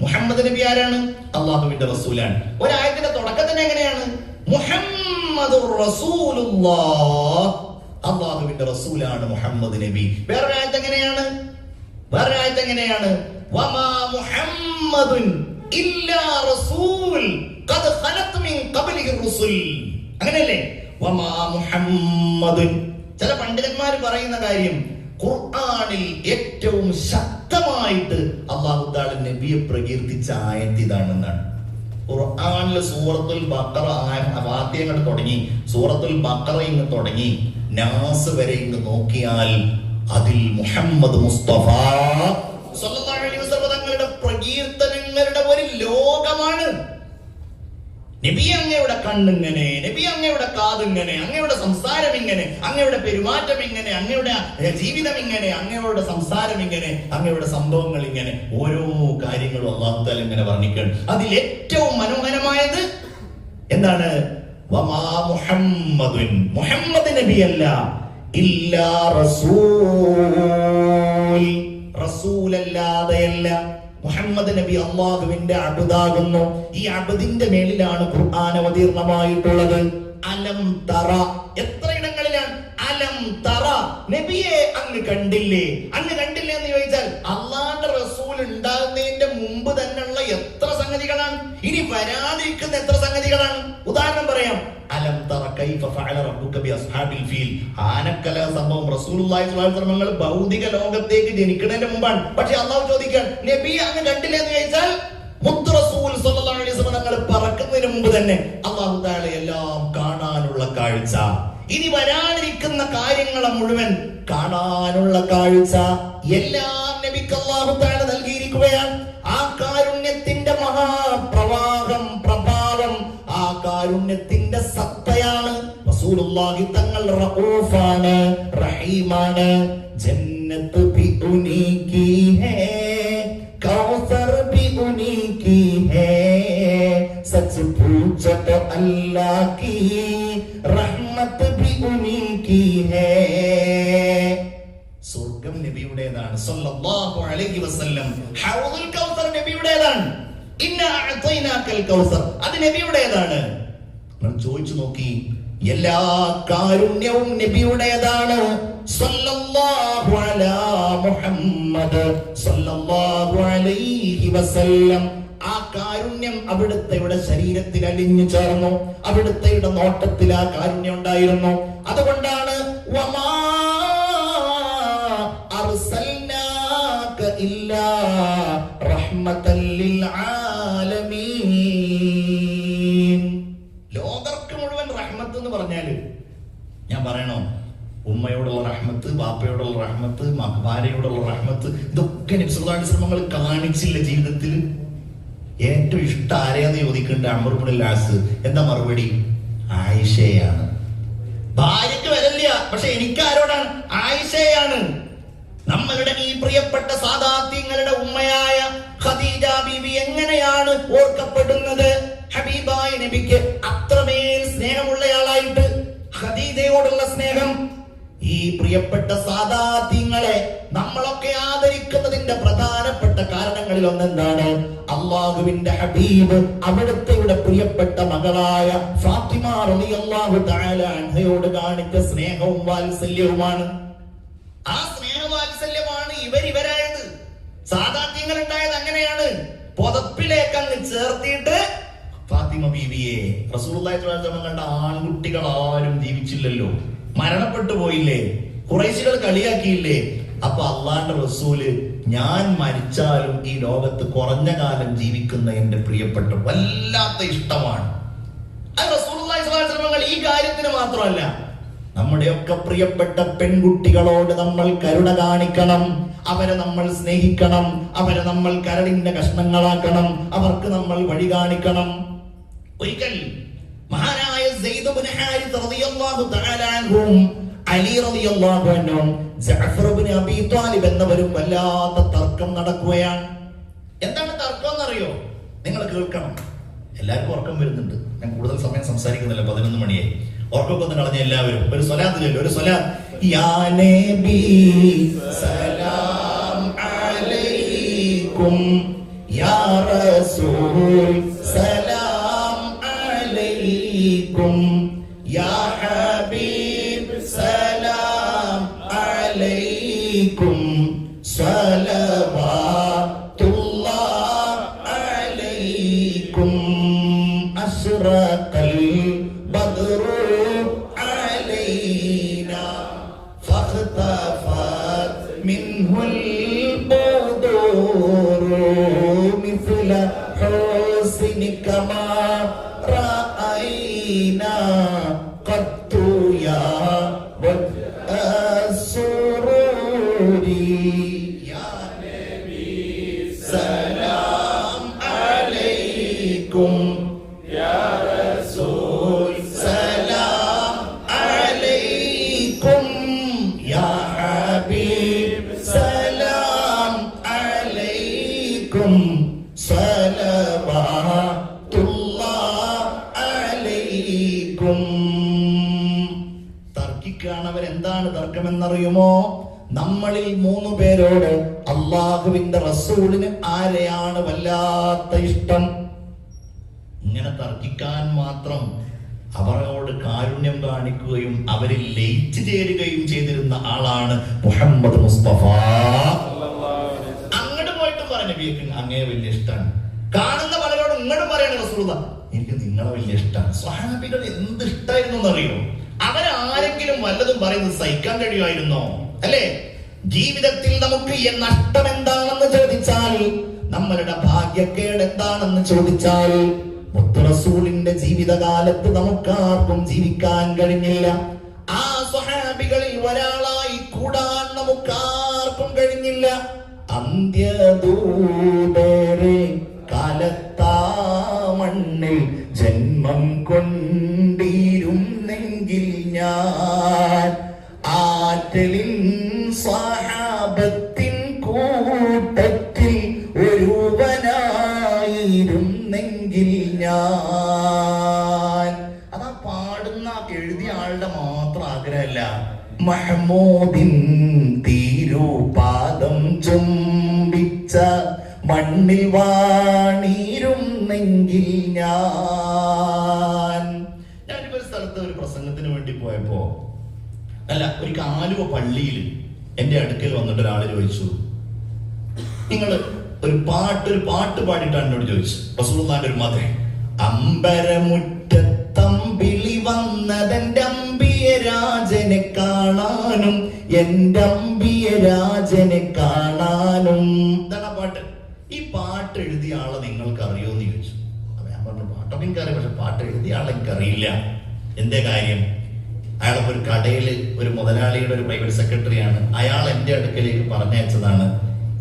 മുഹമ്മദ് നബി ആരാണ്? അല്ലാഹുവിന്റെ റസൂലാണ്. ഒരായത്തിന്റെ തുടക്കത്തിന് എങ്ങനെയാണ്? മുഹമ്മദുർ റസൂലുള്ളാഹ്, അല്ലാഹുവിന്റെ റസൂലാണ് മുഹമ്മദ് നബി. വേറൊരു ആയത്ത് എങ്ങനെയാണ്? വമാ മുഹമ്മദുൻ ഇല്ലാ റസൂൽ ഖദ് ഖലത് മിൻ ഖബ്ലിഹി റുസുൽ. അങ്ങനെയല്ലേ? വമാ മുഹമ്മദുൻ. ചില പണ്ഡിതന്മാർ പറയുന്ന കാര്യം, ഖുർആനിൽ ഏറ്റവും ശക്തമായിട്ട് അല്ലാഹു തആല നബിയെ പ്രകീർത്തിച്ച ആയത്ത് ഇതാണെന്നാണ്. ഖുർആനിൽ സൂറത്തുൽ ബഖറ വാദ്യങ്ങൾ തുടങ്ങി, സൂറത്തുൽ ബഖറ ഇങ്ങ് തുടങ്ങി നാസ് വരെ ഇങ്ങ് നോക്കിയാൽ അതിൽ മുഹമ്മദ് മുസ്തഫ സ്വല്ലല്ലാഹു അലൈഹി വസല്ലം തങ്ങളുടെ പ്രകീർത്തനങ്ങളുടെ ഒരു ലോകമാണ്. നബി അങ്ങയുടെ കണ്ണിങ്ങനെ, നബി അങ്ങയുടെ കാതിങ്ങനെ, അങ്ങയുടെ സംസാരം ഇങ്ങനെ, അങ്ങയുടെ പെരുമാറ്റം ഇങ്ങനെ, അങ്ങയുടെ ജീവിതം ഇങ്ങനെ, അങ്ങയുടെ സംസാരം ഇങ്ങനെ, അങ്ങയുടെ സംഭവങ്ങൾ ഇങ്ങനെ, ഓരോ കാര്യങ്ങളും അല്ലാഹു തആല ഇങ്ങനെ വർണ്ണിക്കണം. അതിൽ ഏറ്റവും മനോഹരമായത് എന്താണ്? വമാ മുഹമ്മദുൻ, മുഹമ്മദ് നബിയല്ല, ഇല്ലാ റസൂൽ, റസൂലല്ലാതെയല്ല. മുഹമ്മദ് നബി അല്ലാഹുവിന്റെ അബ്ദാകുന്നു. ഈ അബ്ദിന്റെ മേലിലാണ് ഖുർആൻ അവതീർണമായിട്ടുള്ളത്. അലം തറ, എത്ര ഇടങ്ങളിലാണ് അലം തറ, നബിയെ അങ്ങ് കണ്ടില്ലേ? അങ്ങ് കണ്ടില്ലേ എന്ന് ചോദിച്ചാൽ അള്ളാഹുവിന്റെ റസൂൽ ഉണ്ടാകുന്നതിന്റെ മുമ്പ് തന്നെയുള്ള എത്ര സംഗതികളാണ്, ഇനി വരാതിരിക്കുന്ന എത്ര സംഗതികളാണ്. ഉദാഹരണം പറയാം, അലം തറ കൈഫ ഫഅല റബ്ബുക ബി അസ്ഹാബിൽ ഫീൽ. ആനക്കല സംഭവം റസൂലുള്ളാഹി സ്വല്ലല്ലാഹു അലൈഹി വസല്ലം ഭൗതിക ലോകത്തേക്ക് ജനിക്കുന്നതിന് മുമ്പാണ്. പക്ഷെ അല്ലാഹു ചോദിക്കാൻ നബി അങ്ങ് കണ്ടില്ലേ എന്ന് ചോദിച്ചാൽ മുത്ത് റസൂൽ സ്വല്ലല്ലാഹു അലൈഹി വസല്ലം തങ്ങൾ പറക്കുന്നതിന് മുമ്പ് തന്നെ അല്ലാഹു തആല എല്ലാം കാണാനുള്ള കാഴ്ച, ഇനി വരാനിരിക്കുന്ന കാര്യങ്ങളെ മുഴുവൻ കാണാനുള്ള കാഴ്ച എല്ലാം നബിക്ക് അല്ലാഹു തആല നൽകിയിരിക്കുകയാണ്. ആ കാരുണ്യത്തിന്റെ മഹാപ്രവാഹം, പ്രഭാവം, ആ കാരുണ്യത്തിന്റെ സത്തയാണ്. റസൂലുള്ളാഹി തങ്ങൾ റഊഫാണ്, റഹീമാണ്. ജന്നത്ത് ബി ഉനീകി ഹേ, കൗസർ ബി ഉനീകി ഹേ, സച്ച് പൂछो तो अल्लाह की रहमत भी उनकी है. സ്വർഗ്ഗം നബിയുടേതാണ് സല്ലല്ലാഹു അലൈഹി വസല്ലം. ഹൗദുൽ കൗസർ നബിയുടേതാണ്. ഇന്നാ അഅതൈനാകൽ കൗസർ, അത് നബിയുടേതാണ്. നമ്മൾ ചോദിച്ചു നോക്കി, എല്ലാ കാരുണ്യവും നബിയുടേതാണ്. സല്ലല്ലാഹു അലാ മുഹമ്മദ് സല്ലല്ലാഹു അലൈഹി വസല്ലം. ആ കാരുണ്യം അവിടുത്തെയുടെ ശരീരത്തിൽ അലിഞ്ഞു ചേർന്നു. അവിടുത്തെയുടെ നോട്ടത്തിൽ ആ കാരുണ്യം ഉണ്ടായിരുന്നു. അതുകൊണ്ടാണ് വമാ അർസൽനാക ഇല്ലാ റഹ്മതൻ ലിൽ ആലമീൻ. ലോകർക്ക് മുഴുവൻ റഹ്മത്ത് എന്ന് പറഞ്ഞാല് ഞാൻ പറയണോ, ഉമ്മയോടുള്ള റഹ്മത്ത്, ബാപ്പയോടുള്ള റഹ്മത്ത്, ഭാര്യയോടുള്ള റഹ്മത്ത്, ഇതൊക്കെ നബി സല്ലല്ലാഹു അലൈഹി വസല്ലം കാണിച്ചില്ല ജീവിതത്തിൽ. ഏറ്റവും ഇഷ്ടം ആരെയെന്ന് ചോദിക്കുന്നുണ്ട് അംർ ഇബ്നുൽ ആസ്. എന്താ മറുപടി? ആയിഷയാണ്. ഭാര്യക്ക് വരല്ല, പക്ഷെ എനിക്ക് ആരോടാണ്? ആയിഷയാണ്. നമ്മളുടെ ഈ പ്രിയപ്പെട്ട സാദാത്യങ്ങളുടെ ഉമ്മയായ ഖദീജ ബീവി എങ്ങനെയാണ് ഓർക്കപ്പെടുന്നത്? ഹബീബായ നബിക്ക് അത്രമേൽ സ്നേഹമുള്ളയാളായിട്ട് ഖദീജയോടുള്ള സ്നേഹം. ഈ പ്രിയപ്പെട്ട സാദാത്യങ്ങളെ നമ്മളൊക്കെ ആദരിക്കുന്നതിന്റെ പ്രധാനപ്പെട്ട കാരണങ്ങളിൽ ഒന്നെന്താണ്? അള്ളാഹുവിന്റെ ഹബീബ് അവിടുത്തെയുടെ പ്രിയപ്പെട്ട മകളായ ഫാത്തിമ റളിയല്ലാഹു തആല അൻഹയോട് കാണിച്ച സ്നേഹവും വാത്സല്യവുമാണ്. ആ സ്നേഹവാത്സല്യമാണ് ഇവരായത്. സാദാത്യങ്ങൾ ഉണ്ടായത് അങ്ങനെയാണ്. പുതപ്പിലേക്ക് അങ്ങ് ചേർത്തിയിട്ട് ഫാത്തിമ ബീവിയെ റസൂലുള്ളാഹി സ്വല്ലല്ലാഹു അലൈഹി വസല്ലം കണ്ട ആൺകുട്ടികൾ ആരും ജീവിച്ചില്ലല്ലോ, മരണപ്പെട്ടു പോയില്ലേ, ഖുറൈശികൾ കളിയാക്കിയില്ലേ. അപ്പൊ അള്ളാന്റെ റസൂല് ഞാൻ മരിച്ചാലും ഈ ലോകത്ത് കുറഞ്ഞ കാലം ജീവിക്കുന്ന എന്റെ പ്രിയപ്പെട്ട വല്ലാത്ത ഇഷ്ടമാണ്. അത് റസൂലുള്ളാഹി സ്വല്ലല്ലാഹു അലൈഹി വസല്ലം ഈ കാര്യത്തിന് മാത്രമല്ല, നമ്മുടെയൊക്കെ പ്രിയപ്പെട്ട പെൺകുട്ടികളോട് നമ്മൾ കരുണ കാണിക്കണം, അവരെ നമ്മൾ സ്നേഹിക്കണം, അവരെ നമ്മൾ കരളിന്റെ കഷ്ണങ്ങളാക്കണം, അവർക്ക് നമ്മൾ വഴി കാണിക്കണം. ഒരിക്കൽ മഹാനായ സെയ്ദ് ഇബ്നു ഹാരിസ് റളിയല്ലാഹു തആല അൻഹു, അലി റളിയല്ലാഹു അൻഹു, ജഅഫർ ഇബ്നു അബീ ത്വാലിബ് എന്നിവരും വല്ലാത്ത തർക്കം നടക്കുകയാണ്. എന്താണ് തർക്കം എന്നറിയോ? നിങ്ങൾ കേൾക്കണം. എല്ലാവർക്കും ഉറക്കം വരുന്നുണ്ട്. ഞാൻ കൂടുതൽ സമയം സംസാരിക്കുന്നില്ല, 11 മണിയായി. ഉറക്കമൊക്കെ ഒന്ന് കളഞ്ഞ എല്ലാവരും ഒരു സ്വലാത്ത് ചൊല്ലും. ഒരു സ്വലാത്ത്. യാ നബി സലാം അലൈക്കും, യാ റസൂൽ സലാം അലൈക്കും, യാ ഹബീബ് സലാം അലൈക്കും, സ്വലവാത്തുല്ലാഹ് അലൈക്കും, അശ്റഖൽ ബദ്റു അലൈനാ ഫഖ്തഫത് മിൻഹുൽ ബദൂറു മിസ്ല ഹുസ്നിക മാ റഅയ്നാ ഖത്തു യാ വസ്സുറൂരി യാ നബി സലാം അലൈക്കും യാ റസൂൽ സലാം അലൈക്കും യാ ഹബീബ് സലാം അലൈക്കും സലവാത്തുല്ലാഹ് അലൈക്കും. തർക്കിക്കാണ് അവരെന്താണ് തർക്കമെന്നറിയുമോ? നമ്മളിൽ 3 പേരോട് അള്ളാഹുവിന്റെ റസൂലിന് ആരെയാണ് വല്ലാത്ത ഇഷ്ടം? ഇങ്ങനെ തർക്കിക്കാൻ മാത്രം അവരോട് കാരുണ്യം കാണിക്കുകയും അവരിൽ ലയിച്ചു ചേരുകയും ചെയ്തിരുന്ന ആളാണ് മുഹമ്മദ് മുസ്തഫ. അങ്ങോട്ട് പോയിട്ട് പറഞ്ഞു നബിക്ക് അങ്ങേ വലിയ ഇഷ്ടമാണ്. കാണുന്ന പലരോടും ഇങ്ങോട്ട് പറയണ റസൂലുള്ളാ എനിക്ക് നിങ്ങളെ വലിയ ഇഷ്ടമാണ്. സ്വഹാബികൾ എന്ത് ഇഷ്ടായിരുന്നു എന്നറിയോ? അവരാരെങ്കിലും വല്ലതും പറയുന്നത് സഹിക്കാൻ കഴിയുമായിരുന്നോ? അല്ലേ? ജീവിതത്തിൽ നമുക്ക് നഷ്ടം എന്താണെന്ന് ചോദിച്ചാൽ, നമ്മളുടെ ഭാഗ്യക്കേട് എന്താണെന്ന് ചോദിച്ചാൽ, റസൂലിന്റെ ജീവിതകാലത്ത് നമുക്കാർക്കും ജീവിക്കാൻ കഴിഞ്ഞില്ല. ആ സ്വഹാബികളിൽ ഒരാളായി കൂടാൻ നമുക്കാർക്കും കഴിഞ്ഞില്ല. അന്ത്യദൂതരെ കാലത്താ മണ്ണിൽ ജന്മം കൊണ്ടിരുന്നെങ്കിൽ ഞാൻ ആറ്റലിൻ സ്വഹാബത്തിൻ കൂട്ടത്തിൽ ഒരുവനായിരുന്നെങ്കിൽ ഞാൻ. അതാ പാടുന്ന എഴുതിയ ആളുടെ മാത്രം ആഗ്രഹമല്ല, മഹ്മൂദിൻ തിരുപാദം ചുംബിച്ച മണ്ണിൽ വാണിരുന്നെങ്കിൽ ഞാൻ. ഞാനിപ്പോ ഒരു സ്ഥലത്ത് ഒരു പ്രസംഗത്തിന് വേണ്ടി പോയപ്പോ ഒരു ആലുവ പള്ളിയിൽ എന്റെ അടുക്കൽ വന്നിട്ട് ഒരാൾ ചോദിച്ചു, നിങ്ങൾ ഒരു പാട്ട് പാടിയിട്ടാണ് എന്നോട് ചോദിച്ചു. റസൂലുള്ളാഹിന്റെ ഒരു മധുര അമ്പരമുറ്റത്തമ്പിളി വന്നതെന്റെ അമ്പിയ രാജനെ കാണാനും, എന്റെ അമ്പിയ രാജനെ കാണാനും. ഇതാണ് ആ പാട്ട്. ഈ പാട്ട് എഴുതിയ ആളെ നിങ്ങൾക്ക് അറിയോന്ന് ചോദിച്ചു. അപ്പൊ ഞാൻ പറഞ്ഞു പാട്ടൊക്കെ എനിക്കറിയാം, പക്ഷെ പാട്ട് എഴുതിയ ആളെ എനിക്കറിയില്ല. എന്തേ കാര്യം? അയാളെ ഒരു കടയില് ഒരു മുതലാളിയുടെ ഒരു പ്രൈവറ്റ് സെക്രട്ടറിയാണ്. അയാൾ എന്റെ അടുക്കലേക്ക് പറഞ്ഞയച്ചതാണ്.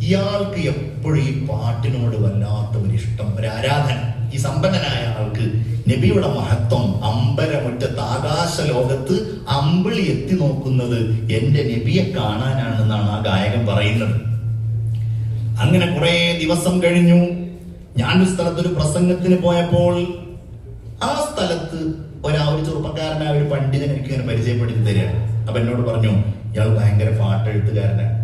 ഇയാൾക്ക് എപ്പോഴും ഈ പാട്ടിനോട് വല്ലാത്ത ഒരു ഇഷ്ടം, ഒരു ആരാധന. ഈ സമ്പന്നനായ ആൾക്ക് നബിയുടെ മഹത്വം, അമ്പരമുറ്റത്ത് ആകാശ ലോകത്ത് അമ്പിളി എത്തി നോക്കുന്നത് എന്റെ നബിയെ കാണാനാണെന്നാണ് ആ ഗായകൻ പറയുന്നത്. അങ്ങനെ കുറെ ദിവസം കഴിഞ്ഞു. ഞാനൊരു സ്ഥലത്തൊരു പ്രസംഗത്തിന് പോയപ്പോൾ ആ സ്ഥലത്ത് ഒരു ചെറുപ്പക്കാരനായ ഒരു പണ്ഡിതൻ എനിക്ക് ഇങ്ങനെ പരിചയപ്പെടുത്തി തരികയാണ്. അപ്പൊ എന്നോട് പറഞ്ഞു, ഇയാൾ ഭയങ്കര പാട്ടെഴുത്തുകാരനാണ്.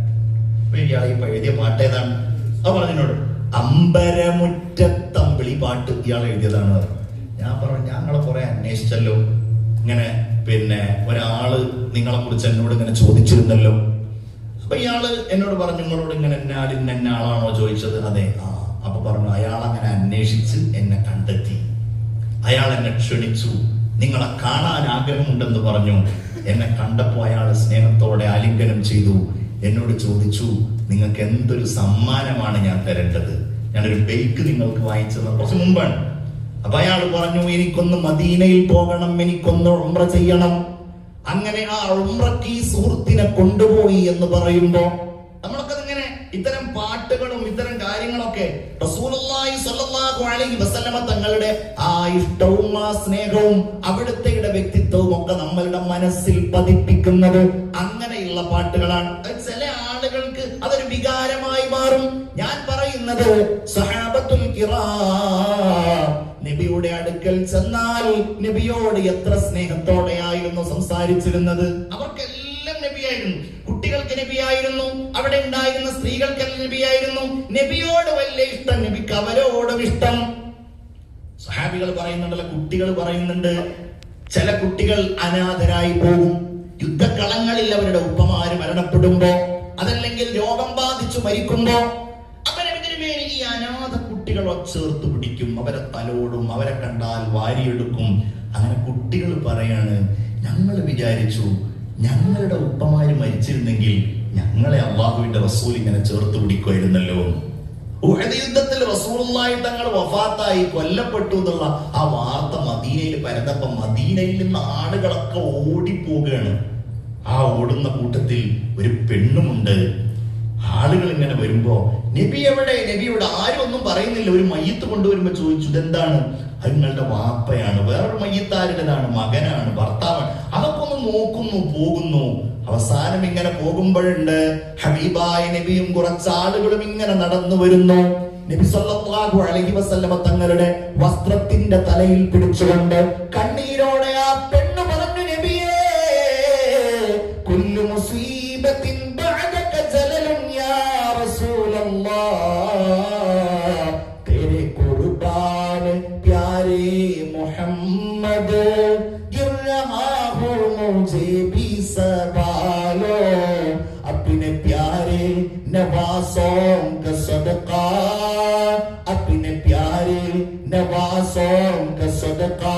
അപ്പൊ ഇയാൾ ഈ എഴുതിയ പാട്ട് ഏതാണ്? അത് പറഞ്ഞോട് അമ്പരമുറ്റത്തമ്പിളി പാട്ട് ഇയാൾ എഴുതിയതാണ്. ഞാൻ പറഞ്ഞു, ഞങ്ങളെ കുറെ അന്വേഷിച്ചല്ലോ, ഇങ്ങനെ ഒരാള് നിങ്ങളെ കുറിച്ച് എന്നോട് ഇങ്ങനെ ചോദിച്ചിരുന്നല്ലോ. അപ്പൊ ഇയാള് എന്നോട് പറഞ്ഞു, നിങ്ങളോട് ഇങ്ങനെ ഇന്ന ആളാണോ ചോദിച്ചത്? അതെ. അപ്പൊ പറഞ്ഞു, അയാൾ അങ്ങനെ അന്വേഷിച്ച് എന്നെ കണ്ടെത്തി, അയാൾ എന്നെ ക്ഷണിച്ചു, നിങ്ങളെ കാണാൻ ആഗ്രഹമുണ്ടെന്ന് പറഞ്ഞു. എന്നെ കണ്ടപ്പോ അയാൾ സ്നേഹത്തോടെ ആലിംഗനം ചെയ്തു. എന്നോട് ചോദിച്ചു, നിങ്ങൾക്ക് എന്തൊരു സമ്മാനമാണ് ഞാൻ തരേണ്ടത്? ഞാനൊരു ബൈക്ക് നിങ്ങൾക്ക് വാങ്ങിച്ചത് കുറച്ച് മുമ്പാണ്. അപ്പൊ അയാൾ പറഞ്ഞു, എനിക്കൊന്ന് മദീനയിൽ പോകണം, എനിക്കൊന്ന് ഉംറ ചെയ്യണം. അങ്ങനെ ആ ഉംറക്ക് ഈ സുഹൃത്തിനെ കൊണ്ടുപോയി എന്ന് പറയുമ്പോ നമ്മളൊക്കെ ഇങ്ങനെ ഇത്തരം പാട്ടുകളും ഇത്തരം കാര്യങ്ങളൊക്കെ റസൂലുള്ളാഹി സ്വല്ലല്ലാഹു അലൈഹി വസല്ലമ തങ്ങളുടെ ആ ഇഷ്ടവും ആ സ്നേഹവും അവിടുത്തെ വ്യക്തിത്വവും ഒക്കെ നമ്മളുടെ മനസ്സിൽ പതിപ്പിക്കുന്നത് അങ്ങനെയുള്ള പാട്ടുകളാണ്. ചില ആളുകൾക്ക് അതൊരു വികാരമായി മാറും. ഞാൻ പറയുന്നത് സഹാബത്തുൽ കിറാം നബിയുടെ അടുക്കൽ ചെന്നാൽ നബിയോട് എത്ര സ്നേഹത്തോടെയായിരുന്നു സംസാരിച്ചിരുന്നത്. അവർക്കെല്ലാം നബിയായിരുന്നു, കുട്ടികൾക്ക് നബിയായിരുന്നു, അവിടെ ഉണ്ടായിരുന്ന സ്ത്രീകൾക്കെല്ലാം നബിയായിരുന്നു. നബിയോട് വലിയ ഇഷ്ടം, നബിക്ക് അവരോടും ഇഷ്ടം. സഹാബികൾ പറയുന്നുണ്ടല്ലോ, കുട്ടികൾ പറയുന്നുണ്ട്, ചില കുട്ടികൾ അനാഥരായി പോകും. യുദ്ധക്കളങ്ങളിൽ അവരുടെ ഉപ്പമാര് മരണപ്പെടുമ്പോ, അതല്ലെങ്കിൽ രോഗം ബാധിച്ചു മരിക്കുമ്പോ ഈ അനാഥ കുട്ടികളെ ചേർത്ത് പിടിക്കും, അവരെ തലോടും, അവരെ കണ്ടാൽ വാരിയെടുക്കും. അങ്ങനെ കുട്ടികൾ പറയാണ്, ഞങ്ങൾ വിചാരിച്ചു ഞങ്ങളുടെ ഉപ്പമാര് മരിച്ചിരുന്നെങ്കിൽ ഞങ്ങളെ അല്ലാഹുവിന്റെ റസൂൽ ഇങ്ങനെ ചേർത്ത് പിടിക്കുമായിരുന്നല്ലോ. ഉഹദ് യുദ്ധത്തിൽ റസൂലുള്ളാഹി തങ്ങൾ വഫാത്തായി, കൊല്ലപ്പെട്ടു എന്നുള്ള ആ വാർത്ത മദീനയിൽ പരന്നപ്പം മദീനയിൽ നിന്ന് ആളുകളൊക്കെ ഓടിപ്പോവുകയാണ്. ആ ഓടുന്ന കൂട്ടത്തിൽ ഒരു പെണ്ണുമുണ്ട്. ആളുകൾ ഇങ്ങനെ വരുമ്പോ നബി എവിടെ, നബിയോട് ആരും ഒന്നും പറയുന്നില്ല. ഒരു മയ്യത്ത് കൊണ്ടുവരുമ്പോ ചോദിച്ചു, ഇതെന്താണ്? അത് നിങ്ങളുടെ വാപ്പയാണ്. വേറൊരു മയ്യത്താരുടേതാണ്, മകനാണ്, ഭർത്താവാണ്. അതൊക്കെ ഒന്ന് നോക്കുന്നു, പോകുന്നു. അവസാനം ഇങ്ങനെ പോകുമ്പോഴുണ്ട് ഹബീബായ നബിയും കുറച്ചാളുകളും ഇങ്ങനെ നടന്നു വരുന്നു. നബി സല്ലല്ലാഹു അലൈഹി വസല്ലമ തങ്ങളുടെ വസ്ത്രത്തിന്റെ തലയിൽ പിടിച്ചുകൊണ്ട് കണ്ണീരോടെ ആ പെണ്ണ് പറഞ്ഞു, നബിയേ, കുല്ലു മുസീബത്തിൻ ബഅദക ജലലുൻ യാ റസൂലല്ലാഹ്, തേരെ ഖുർബാൻ പ്യാരെ മുഹമ്മദ്, ഗിർ രഹാ ഹൂ മുझे भी सवालो, अपने प्यारे नवासों का सदका, अपने प्यारे नवासों का सदका.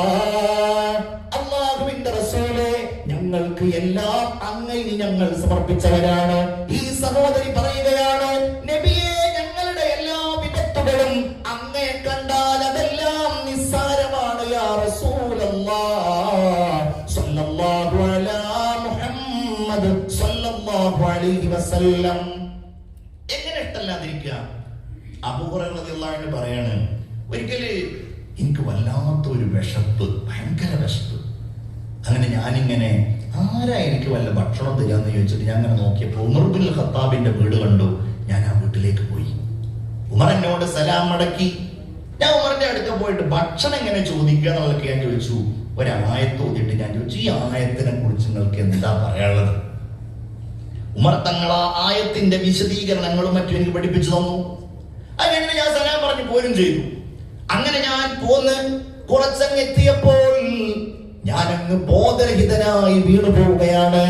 അല്ലാഹുവിന്റെ റസൂലേ, ഞങ്ങൾക്ക് എല്ലാം അങ്ങയിൽ ഞങ്ങൾ സമർപ്പിച്ചവരാണ്. ഈ സഹോദരി പറയുകയാണ്, നബിയേ, ഞങ്ങളുടെ എല്ലാ വിപത്തുകളും അങ്ങയെ കണ്ടാൽ അതെല്ലാം നിസ്സാരമാണ്. യാ റസൂലല്ലാഹ് സ്വല്ലല്ലാഹു അലാ മുഹമ്മദ് സ്വല്ലല്ലാഹു അലൈഹി വസല്ലം. എങ്ങനെ ഇഷ്ടല്ലാതിരിക്കുക? അബൂ ഹുറൈറ റളിയല്ലാഹു അൻഹു പറയാണ്, ഒരിക്കല് എനിക്ക് വല്ലാത്തൊരു വിശപ്പ്, ഭയങ്കര വിശപ്പ്. അങ്ങനെ ഞാനിങ്ങനെ ആരാ എനിക്ക് വല്ല ഭക്ഷണം തരാന്ന് ചോദിച്ചിട്ട് ഞാൻ അങ്ങനെ നോക്കിയപ്പോൾ ഉമർ ഇബ്നുൽ ഖത്താബിന്റെ വീട് കണ്ടു. ഞാൻ ആ വീട്ടിലേക്ക് പോയി. ഉമർ എന്നോട് സലാം മടക്കി. ഞാൻ ഉമറിന്റെ അടുത്ത് പോയിട്ട് ഭക്ഷണം എങ്ങനെ ചോദിക്കുക എന്നുള്ളതൊക്കെ ഞാൻ ചോദിച്ചു. ഒരായത്ത് ഓതിയിട്ട് ഞാൻ ചോദിച്ചു, ഈ ആയത്തിനെ കുറിച്ച് നിങ്ങൾക്ക് എന്താ പറയാനുള്ളത്? ഉമർ തങ്ങൾ ആ ആയത്തിന്റെ വിശദീകരണങ്ങളും മറ്റും എനിക്ക് പഠിപ്പിച്ചു തന്നു. അങ്ങനെ ഞാൻ സലാം പറഞ്ഞു പോരും ചെയ്തു. അങ്ങനെ ഞാൻ പോന്ന് കുറച്ചങ്ങ് എത്തിയപ്പോൾ ഞാനങ്ങ് ബോധരഹിതനായി വീണു പോവുകയാണ്.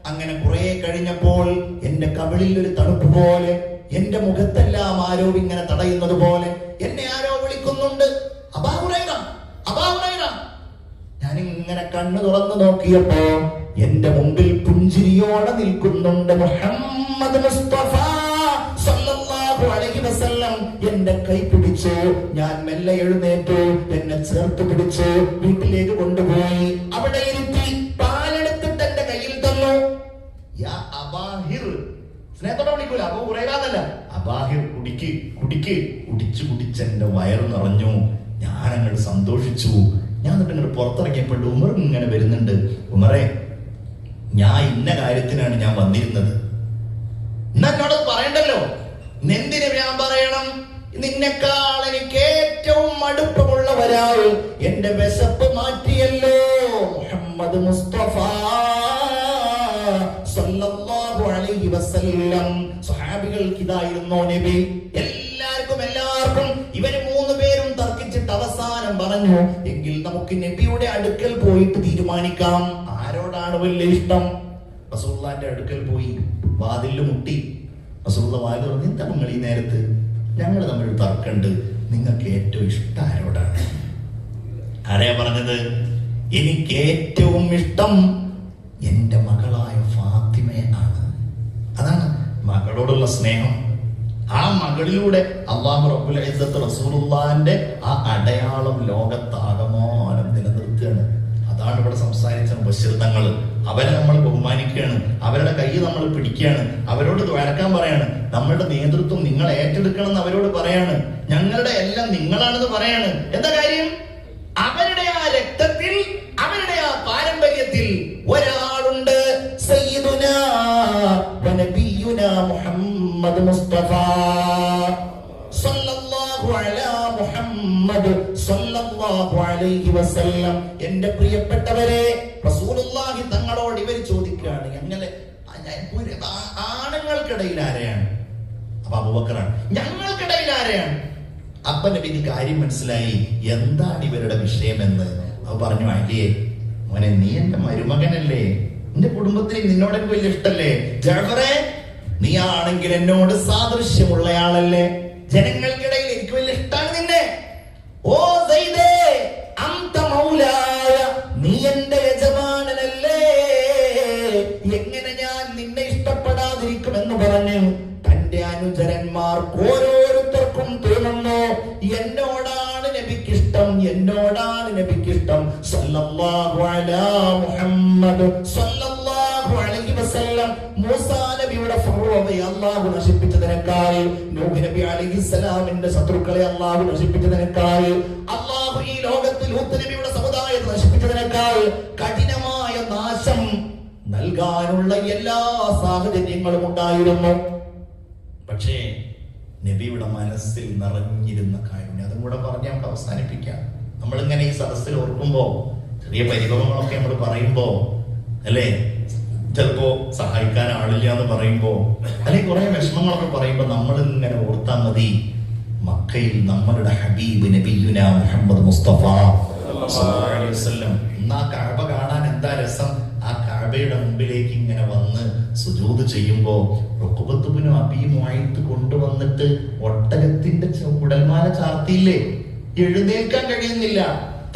അങ്ങനെ കുറെ കഴിഞ്ഞപ്പോൾ എന്റെ കവിളിൽ ഒരു തണുപ്പ് പോലെ, എന്റെ മുഖത്തെല്ലാം ആരോ ഇങ്ങനെ തടയുന്നത് പോലെ എന്നെ ആരോ വിളിക്കുന്നുണ്ട്, അബൂ ഹുറൈറ, അബൂ ഹുറൈറ. ഞാൻ ഇങ്ങനെ കണ്ണു തുറന്നു നോക്കിയപ്പോ എന്റെ മുമ്പിൽ പുഞ്ചിരിയോടെ നിൽക്കുന്നുണ്ട് മുഹമ്മദ് മുസ്തഫ സല്ലല്ലാഹു അലൈഹി വസല്ലം. എന്റെ കൈ പിടിച്ചു. ഞാൻ മെല്ലെ എഴുന്നേറ്റു. എന്നെ ചേർത്ത് പിടിച്ചു വീട്ടിലേക്ക് കൊണ്ടുപോയി. അവിടെ ഇരുത്തി പാലെടുത്തിട്ട് എന്റെ കയ്യിൽ തന്നു. യാ അബാഹിർ, സ്നേഹത്തോടെ വിളിക്കൂല, അബൂ ഹുറൈറ എന്നല്ല, അബാഹിർ, കുടിക്ക് കുടിക്ക്. കുടിച്ച് എന്റെ വയറ് നിറഞ്ഞു. ഞാൻ അങ്ങോട്ട് സന്തോഷിച്ചു. ഞാൻ എന്നിട്ട് ഇങ്ങോട്ട് പുറത്തിറങ്ങിയപ്പോൾ ഉമർ ഇങ്ങനെ വരുന്നുണ്ട്. ഉമറെ, ഞാൻ ഇന്ന കാര്യത്തിനാണ് ഞാൻ വന്നിരുന്നത്. എന്നോട് പറയണ്ടല്ലോ. എന്തിനു ഞാൻ പറയണം? നിന്നെക്കാൾ എനിക്ക് ഏറ്റവും അടുപ്പമുള്ള ഒരാൾ എന്റെ വിശപ്പ് മാറ്റിയല്ലോ, മുഹമ്മദ് മുസ്തഫ സല്ലല്ലാഹു അലൈഹി വസല്ലം. സ്വഹാബികൾക്ക് ഇതായിരുന്നു നബി. എല്ലാവർക്കും ഇവര് മൂന്ന് പേരും തർക്കിച്ചിട്ട് അവസാനം പറഞ്ഞു, എങ്കിൽ നമുക്ക് നബിയുടെ അടുക്കൽ പോയിട്ട് തീരുമാനിക്കാം ആരോടാണ് വലിയ ഇഷ്ടം. റസൂലുള്ളാഹിന്റെ അടുക്കൽ പോയി വാതിലിൽ മുട്ടി. റസൂലുള്ള വാതിൽ പറഞ്ഞു, എന്താ നിങ്ങൾ ഈ നേരത്ത്? ഞങ്ങൾ തമ്മിൽ തർക്കമുണ്ട്, നിങ്ങൾക്ക് ഏറ്റവും ഇഷ്ടം ആരോടാണ്? ആരെയാ പറഞ്ഞത്? എനിക്ക് ഏറ്റവും ഇഷ്ടം എന്റെ മകളായ ഫാത്തിമയാണ്. അതാണ് മകളോടുള്ള സ്നേഹം. ആ മകളിലൂടെ അല്ലാഹു റബ്ബുൽ ഇസ്സത്ത് റസൂലുള്ളാഹിന്റെ ആ അടയാളം ലോകത്താകമാനം നിലനിർത്തുകയാണ്. അതാണ് ഇവിടെ സംസാരിച്ച മുബശ്ശിർ തങ്ങൾ. അവരെ നമ്മൾ ബഹുമാനിക്കുകയാണ്, അവരുടെ കൈ നമ്മൾ പിടിക്കുകയാണ്, അവരോട് വരക്കാൻ പറയാണ്. നമ്മളുടെ നേതൃത്വം നിങ്ങൾ ഏറ്റെടുക്കണം എന്ന് അവരോട് പറയാണ്. ഞങ്ങളുടെ എല്ലാം നിങ്ങളാണെന്ന് പറയാണ്. എന്താ കാര്യം? അവരുടെ ആ രക്തത്തിൽ, അവരുടെ ആ പാരമ്പര്യത്തിൽ ഒരാളുണ്ട്, സയ്യിദുനാ വ നബിയുനാ മുഹമ്മദ് മുസ്തഫ സല്ലല്ലാഹു അലാ മുഹമ്മദ് സല്ലല്ലാഹു അലൈഹി വസല്ലം. എന്റെ പ്രിയപ്പെട്ടവരെ, റസൂലുള്ളാഹി തങ്ങളോട് ഇവർ ചോദിക്കുകയാണ്, ഞങ്ങളെ ആണുങ്ങൾക്കിടയിൽ ആരെയാണ്? അപ്പൊ അബൂബക്കറാണ്. ഞങ്ങൾക്കിടയിൽ ആരെയാണ്? അപ്പൊ നബിക്ക് കാര്യം മനസ്സിലായി, എന്താണ് ഇവരുടെ വിഷയമെന്ന്. അപ്പൊ പറഞ്ഞു, അലിയെ മോനെ, നീ എന്റെ മരുമകനല്ലേ, എന്റെ കുടുംബത്തിന് നിന്നോട് എനിക്ക് വലിയ ഇഷ്ടല്ലേ. ജഅഫറേ, നീ ആണെങ്കിൽ എന്നോട് സാദൃശ്യമുള്ളയാളല്ലേ, ജനങ്ങൾക്കിടയിൽ എനിക്ക് വലിയ ഇഷ്ടമാണ് നിന്നെ. ഓ സയ്യിദേ, അന്ത മൗലായ, നീ എന്റെ യജമാനനല്ലേ, എങ്ങനെ ഞാൻ നിന്നെ ഇഷ്ടപ്പെടാതിരിക്കുമെന്ന് പറഞ്ഞു തന്റെ അനുചരന്മാർക്ക് ഓരോരുത്തർക്കും തോന്നുന്നു, എന്നോടാണ് നബിക്ക് ഇഷ്ടം, എന്നോടാണ് പറയാനാണ് നബിക്ക് ഇഷ്ടം. സല്ലല്ലാഹു അലാ മുഹമ്മദ് സല്ലല്ലാഹു അലൈഹി വസല്ലം. മൂസാ നബിയുടെ ഫറോവയെ അല്ലാഹു നശിപ്പിച്ചതിനേക്കാൾ, നൂഹ് നബി അലൈഹിസ്സലാമിന്റെ ശത്രുക്കളെ അല്ലാഹു നശിപ്പിച്ചതിനേക്കാൾ, അല്ലാഹു ഈ ലോകത്തിൽ ലൂത്ത് നബിയുടെ സമുദായത്തെ നശിപ്പിച്ചതിനേക്കാൾ കഠിനമായ നാശം നൽകാനുള്ള എല്ലാ സാഹചര്യങ്ങളും ഉണ്ടായിരുന്നു. പക്ഷേ നബിയുടെ മനസ്സിൽ നിറഞ്ഞിരുന്ന കാരുണ്യം, അതും കൂടെ പറഞ്ഞ് നമുക്ക് അവസാനിപ്പിക്കാം. നമ്മളിങ്ങനെ ഈ സദസ്സിൽ ഓർക്കുമ്പോ, ചെറിയ പരിഭവങ്ങളൊക്കെ നമ്മൾ പറയുമ്പോ, അല്ലേ, ചിലപ്പോ സഹായിക്കാൻ ആളില്ല എന്ന് പറയുമ്പോ, അല്ലെങ്കിൽ കുറെ വിഷമങ്ങളൊക്കെ പറയുമ്പോ നമ്മൾ ഇങ്ങനെ ഓർത്താൽ മതി, മക്കയിൽ നമ്മളുടെ ഹബീബ് നബിയുന മുഹമ്മദ് മുസ്തഫ സല്ലല്ലാഹു അലൈഹി വസല്ലം. ഇന്ന് ആ കഅബ കാണാൻ എന്താ രസം. ആ കഅബയുടെ മുമ്പിലേക്ക് ഇങ്ങനെ വന്ന് സുജൂദ് ചെയ്യുമ്പോ ഉഖബത്ത് ഇബ്നു അബീ മുഅയ്ത്ത് കൊണ്ടുവന്നിട്ട് ഒട്ടകത്തിന്റെ ഉടൽമാല ചാർത്തിയില്ലേ, എഴുന്നേൽക്കാൻ കഴിയുന്നില്ല.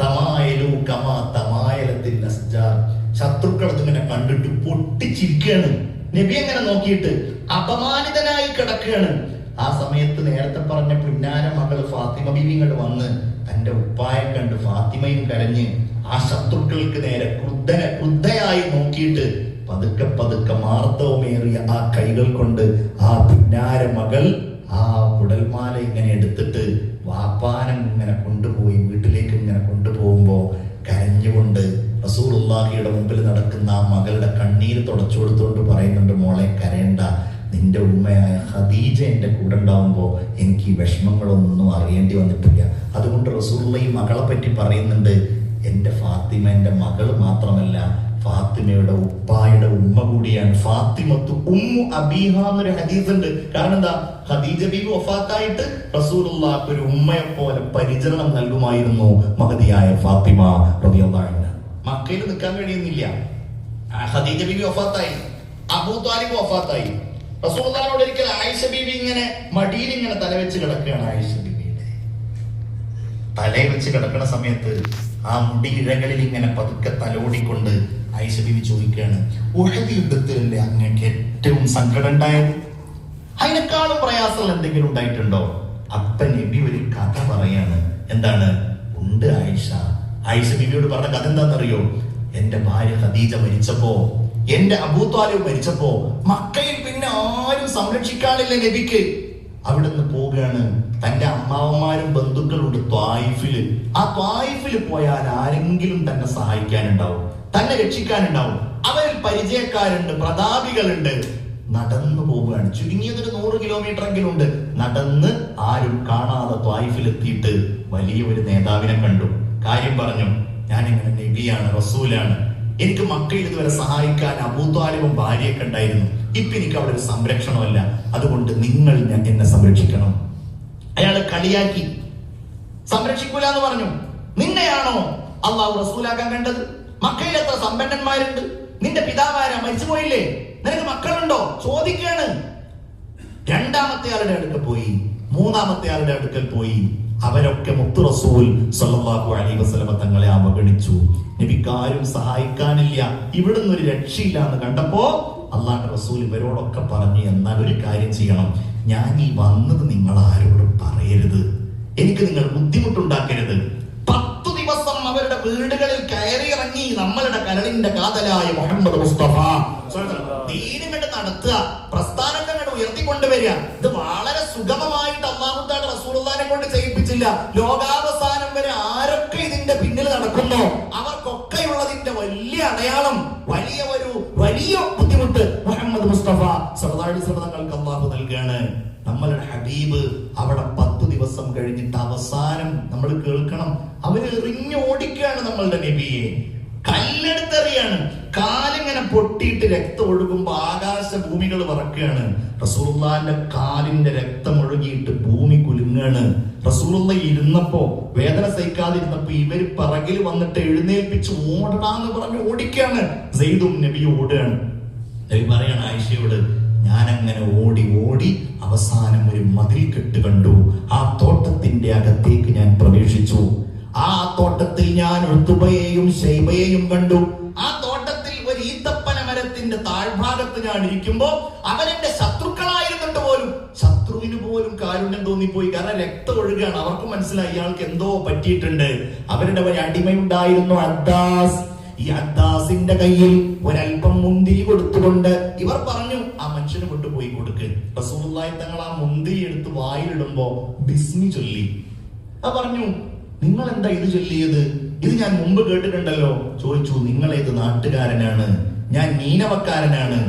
തമായലു കമാ തമായലത്തിൻ അസ്ജാർ. ശത്രുക്കൾ അതിങ്ങനെ കണ്ടിട്ട് പൊട്ടിച്ചിരിക്കുകയാണ്. നബി അങ്ങനെ നോക്കിയിട്ട് അപമാനിതനായി കിടക്കുകയാണ്. ആ സമയത്ത് നേരത്തെ പറഞ്ഞ പുന്നാര മകൾ ഫാത്തിമ ബീവി ഇങ്ങോട്ട് വന്ന് തന്റെ ഉപ്പായെ കണ്ട് ഫാത്തിമയും കരഞ്ഞ് ആ ശത്രുക്കൾക്ക് നേരെ ക്രുദ്ധയായി നോക്കിയിട്ട് പതുക്കെ പതുക്കെ മാർദ്ദവമേറിയ ആ കൈകൾ കൊണ്ട് ആ പുന്നാര മകൾ ആ കുടൽമാല ഇങ്ങനെ എടുത്തിട്ട് വാപ്പാനം ഇങ്ങനെ കൊണ്ടുപോയി വീട്ടിലേക്ക് ഇങ്ങനെ കൊണ്ടുപോകുമ്പോ കരഞ്ഞുകൊണ്ട് റസൂലുള്ളാഹിയുടെ മുമ്പിൽ നടക്കുന്ന ആ മകളുടെ കണ്ണീര് തുടച്ചു കൊടുത്തുകൊണ്ട് പറയുന്നുണ്ട്, മോളെ കരയണ്ട, നിന്റെ ഉമ്മയായ ഖദീജ എന്റെ കൂടെ ഉണ്ടാവുമ്പോ എനിക്ക് ഈ വിഷമങ്ങളൊന്നും അറിയേണ്ടി വന്നിട്ടില്ല. അതുകൊണ്ട് റസൂലുള്ളാഹി ഈ മകളെ പറ്റി പറയുന്നുണ്ട്, എന്റെ ഫാത്തിമ എന്റെ മകൾ മാത്രമല്ല, ഫാത്തിമയുടെ ഉപ്പായുടെ ഉമ്മ കൂടിയാണ്. ഫാത്തിമത്തു ഉമ്മു അബീഹ എന്നൊരു ഹദീസ് ഉണ്ട്. കാരണം എന്താ, ഖദീജ ബീവി വഫാത്തായിട്ട് റസൂലുള്ളാഹിക്ക് ഒരു ഉമ്മയെ പോലെ പരിചരണം നൽകുമായിരുന്നു മഹദിയായ ഫാത്തിമ റളിയല്ലാഹു അൻഹ. മക്കയിൽ നിൽക്കാൻ കഴിയുന്നില്ല. ഖദീജ ബീവി വഫാത്തായി, അബൂ ത്വാലിബ് വഫാത്തായി. റസൂലുള്ളാഹിനോട് ഒരിക്കൽ ആയിഷ ബീവി ഇങ്ങനെ മടിയിൽ ഇങ്ങനെ തലവെച്ച് കിടക്കുകയാണ്. ആയിഷ ബീവിയുടെ തലയെ വെച്ച് കിടക്കുന്ന സമയത്ത് ആ മുടി ഇഴകളിൽ ഇങ്ങനെ പതുക്കെ തലോടിക്കൊണ്ട് ആയിഷ ബീവി ചോദിക്കുകയാണ്, ഉഹദ് യുദ്ധത്തിലല്ലേ അങ്ങക്ക് ഏറ്റവും സങ്കടം ഉണ്ടായത്? അതിനേക്കാളും പ്രയാസം എന്തെങ്കിലും ഉണ്ടായിട്ടുണ്ടോ? അപ്പ നബി ഒരു കഥ പറയാണ്. എന്താണ്? ഉണ്ട് ആയിഷ. ആയിഷ ബീവിയോട് പറഞ്ഞ കഥ എന്താണെന്നറിയോ? എന്റെ ഭാര്യ ഖദീജ മരിച്ചപ്പോ, എന്റെ അബൂ ത്വാലിബ് മരിച്ചപ്പോ മക്കയിൽ പിന്നെ ആരും സംരക്ഷിക്കാനില്ല നബിക്ക്. അവിടുന്ന് പോവുകയാണ്. തന്റെ അമ്മാവന്മാരും ബന്ധുക്കളുണ്ട് ത്വായിഫില്. ആ ത്വായിഫില് പോയാൽ ആരെങ്കിലും തന്നെ സഹായിക്കാനുണ്ടാവും, തന്നെ രക്ഷിക്കാനുണ്ടാവും. അവരിൽ പരിചയക്കാരുണ്ട്, പ്രതാപികളുണ്ട്. നടന്നു പോവുകയാണ്. ചുരുങ്ങിയതൊരു 100 കിലോമീറ്റർ എങ്കിലും ഉണ്ട്. നടന്ന് ആരും കാണാതെ ത്വായിഫിലെത്തിയിട്ട് വലിയ ഒരു നേതാവിനെ കണ്ടു. കാര്യം പറഞ്ഞു, ഞാനിങ്ങനെ നബിയാണ്, റസൂലാണ്, എനിക്ക് മക്കയിൽ ഇതുവരെ സഹായിക്കാൻ അബൂ ത്വാലിബും ഭാര്യയൊക്കെ ഉണ്ടായിരുന്നു. ഇപ്പൊ എനിക്ക് അവിടെ ഒരു സംരക്ഷണമല്ല, അതുകൊണ്ട് നിങ്ങൾ എന്നെ സംരക്ഷിക്കണം. അയാള് കളിയാക്കി, സംരക്ഷിക്കൂല എന്ന് പറഞ്ഞു. നിന്നെയാണോ അള്ളാഹു റസൂലാക്കാൻ കണ്ടത്? മക്കയിൽ എത്ര സമ്പന്നന്മാരുണ്ട്, നിന്റെ പിതാവാരാ, മരിച്ചുപോയില്ലേ, നിനക്ക് മക്കളുണ്ടോ ചോദിക്കാണ്. രണ്ടാമത്തെ ആളുടെ അടുക്കൽ പോയി, മൂന്നാമത്തെ ആളുടെ അടുക്കൽ പോയി. അവരൊക്കെ മുത്തു റസൂൽ സല്ലല്ലാഹു അലൈഹി വസല്ലം തങ്ങളെ അവഗണിച്ചു. നബിക്കാരും സഹായിക്കാനില്ല, ഇവിടുന്ന് ഒരു രക്ഷയില്ല എന്ന് കണ്ടപ്പോ അള്ളാഹുവിന്റെ റസൂൽ ഇവരോടൊക്കെ പറഞ്ഞു, എന്നാൽ ഒരു കാര്യം ചെയ്യണം, ഞാൻ ഈ വന്നത് നിങ്ങൾ ആരോടും പറയരുത്, എനിക്ക് നിങ്ങൾ ബുദ്ധിമുട്ടുണ്ടാക്കരുത്. 10 ദിവസം അവരുടെ വീടുകളിൽ കയറിയിറങ്ങി നമ്മളുടെ കരളിന്റെ കാതലായ മുഹമ്മദ് മുസ്തഫ ദീനുകൊണ്ട് നടത്തുക, പ്രസ്ഥാനങ്ങൾ ഉയർത്തിക്കൊണ്ടുവരിക. ഇത് വളരെ സുഗമമായിട്ട് അല്ലാഹു തആല റസൂലുള്ളാഹിനെ കൊണ്ട് ചെയ്യിപ്പിച്ചില്ല. ലോകാവസാനം വരെ ആരൊക്കെ ഇതിന്റെ പിന്നിൽ നടക്കുന്നോ അവർക്കൊക്കെയുള്ളതിന്റെ വലിയ അടയാളം, വലിയ ബുദ്ധിമുട്ട് മുഹമ്മദ് മുസ്തഫ സല്ലല്ലാഹു അലൈഹി വസല്ലം തങ്ങൾക്ക് അല്ലാഹു നൽകുകയാണ്. നമ്മളുടെ ഹബീബ് അവിടെ 10 ദിവസം കഴിഞ്ഞിട്ട് അവസാനം നമ്മൾ കേൾക്കണം, അവര് എറിഞ്ഞോടിക്കുകയാണ് നമ്മളുടെ നബിയെ, കല്ലെടുത്തെറിയാണ്. കാലിങ്ങനെ പൊട്ടിയിട്ട് രക്തം ഒഴുകുമ്പോ ആകാശ ഭൂമികൾ വറക്കുകയാണ്. റസൂലുള്ളാഹിന്റെ കാലിന്റെ രക്തം ഒഴുകിയിട്ട് ഭൂമി കുലുങ്ങാണ്. റസൂലുള്ള ഇരുന്നപ്പോ, വേദന സഹിക്കാതിരുന്നപ്പോ ഇവര് പിറകിൽ വന്നിട്ട് എഴുന്നേൽപ്പിച്ച് ഓടടാന്ന് പറഞ്ഞ് ഓടിക്കാണ്. സെയ്ദും നബി ഓടുകയാണ്. നബി പറയാണ് ആയിഷയോട്, ഞാൻ അങ്ങനെ ഓടി ഓടി അവസാനം ഒരു മതിൽ കെട്ട് കണ്ടു. ആ തോട്ടത്തിന്റെ അകത്തേക്ക് ഞാൻ പ്രവേശിച്ചു. ആ തോട്ടത്തിൽ ഞാൻ ഉത്ബയെയും ശൈബയെയും കണ്ടു. ആ തോട്ടത്തിൽ ഒരു ഈത്തപ്പന മരത്തിന്റെ താഴ്ഭാഗത്ത് ഞാൻ ഇരിക്കുമ്പോ അവരെന്റെ ശത്രുക്കളായിരുന്നിട്ട് പോലും ശത്രു ശത്രുവിന് പോലും കാരുണ്യം തോന്നിപ്പോയി. കാരണം രക്തം ഒഴുകാണ്. അവർക്ക് മനസ്സിലായി ഇയാൾക്ക് എന്തോ പറ്റിയിട്ടുണ്ട്. അവരുടെ ഒരു അടിമയുണ്ടായിരുന്നു അദ്ദാസ്. ഈ അദ്ദാസിന്റെ കയ്യിൽ ഒരൽപ്പം മുന്തിരി കൊടുത്തുകൊണ്ട് ഇവർ പറഞ്ഞു ആ മനുഷ്യന് കൊണ്ടുപോയി കൊടുക്ക്. റസൂലുള്ളാഹി തങ്ങൾ ആ മുന്തിരി എടുത്ത് വായിലിടുമ്പോ ബിസ്മി ചൊല്ലി. പറഞ്ഞു, നിങ്ങൾ എന്താ ഇത് ചൊല്ലിയത്? ഇത് ഞാൻ മുമ്പ് കേട്ടിട്ടുണ്ടല്ലോ. ചോദിച്ചു, നിങ്ങൾ ഏത് നാട്ടുകാരനാണ്? ഞാൻ നീനവക്കാരനാണ്.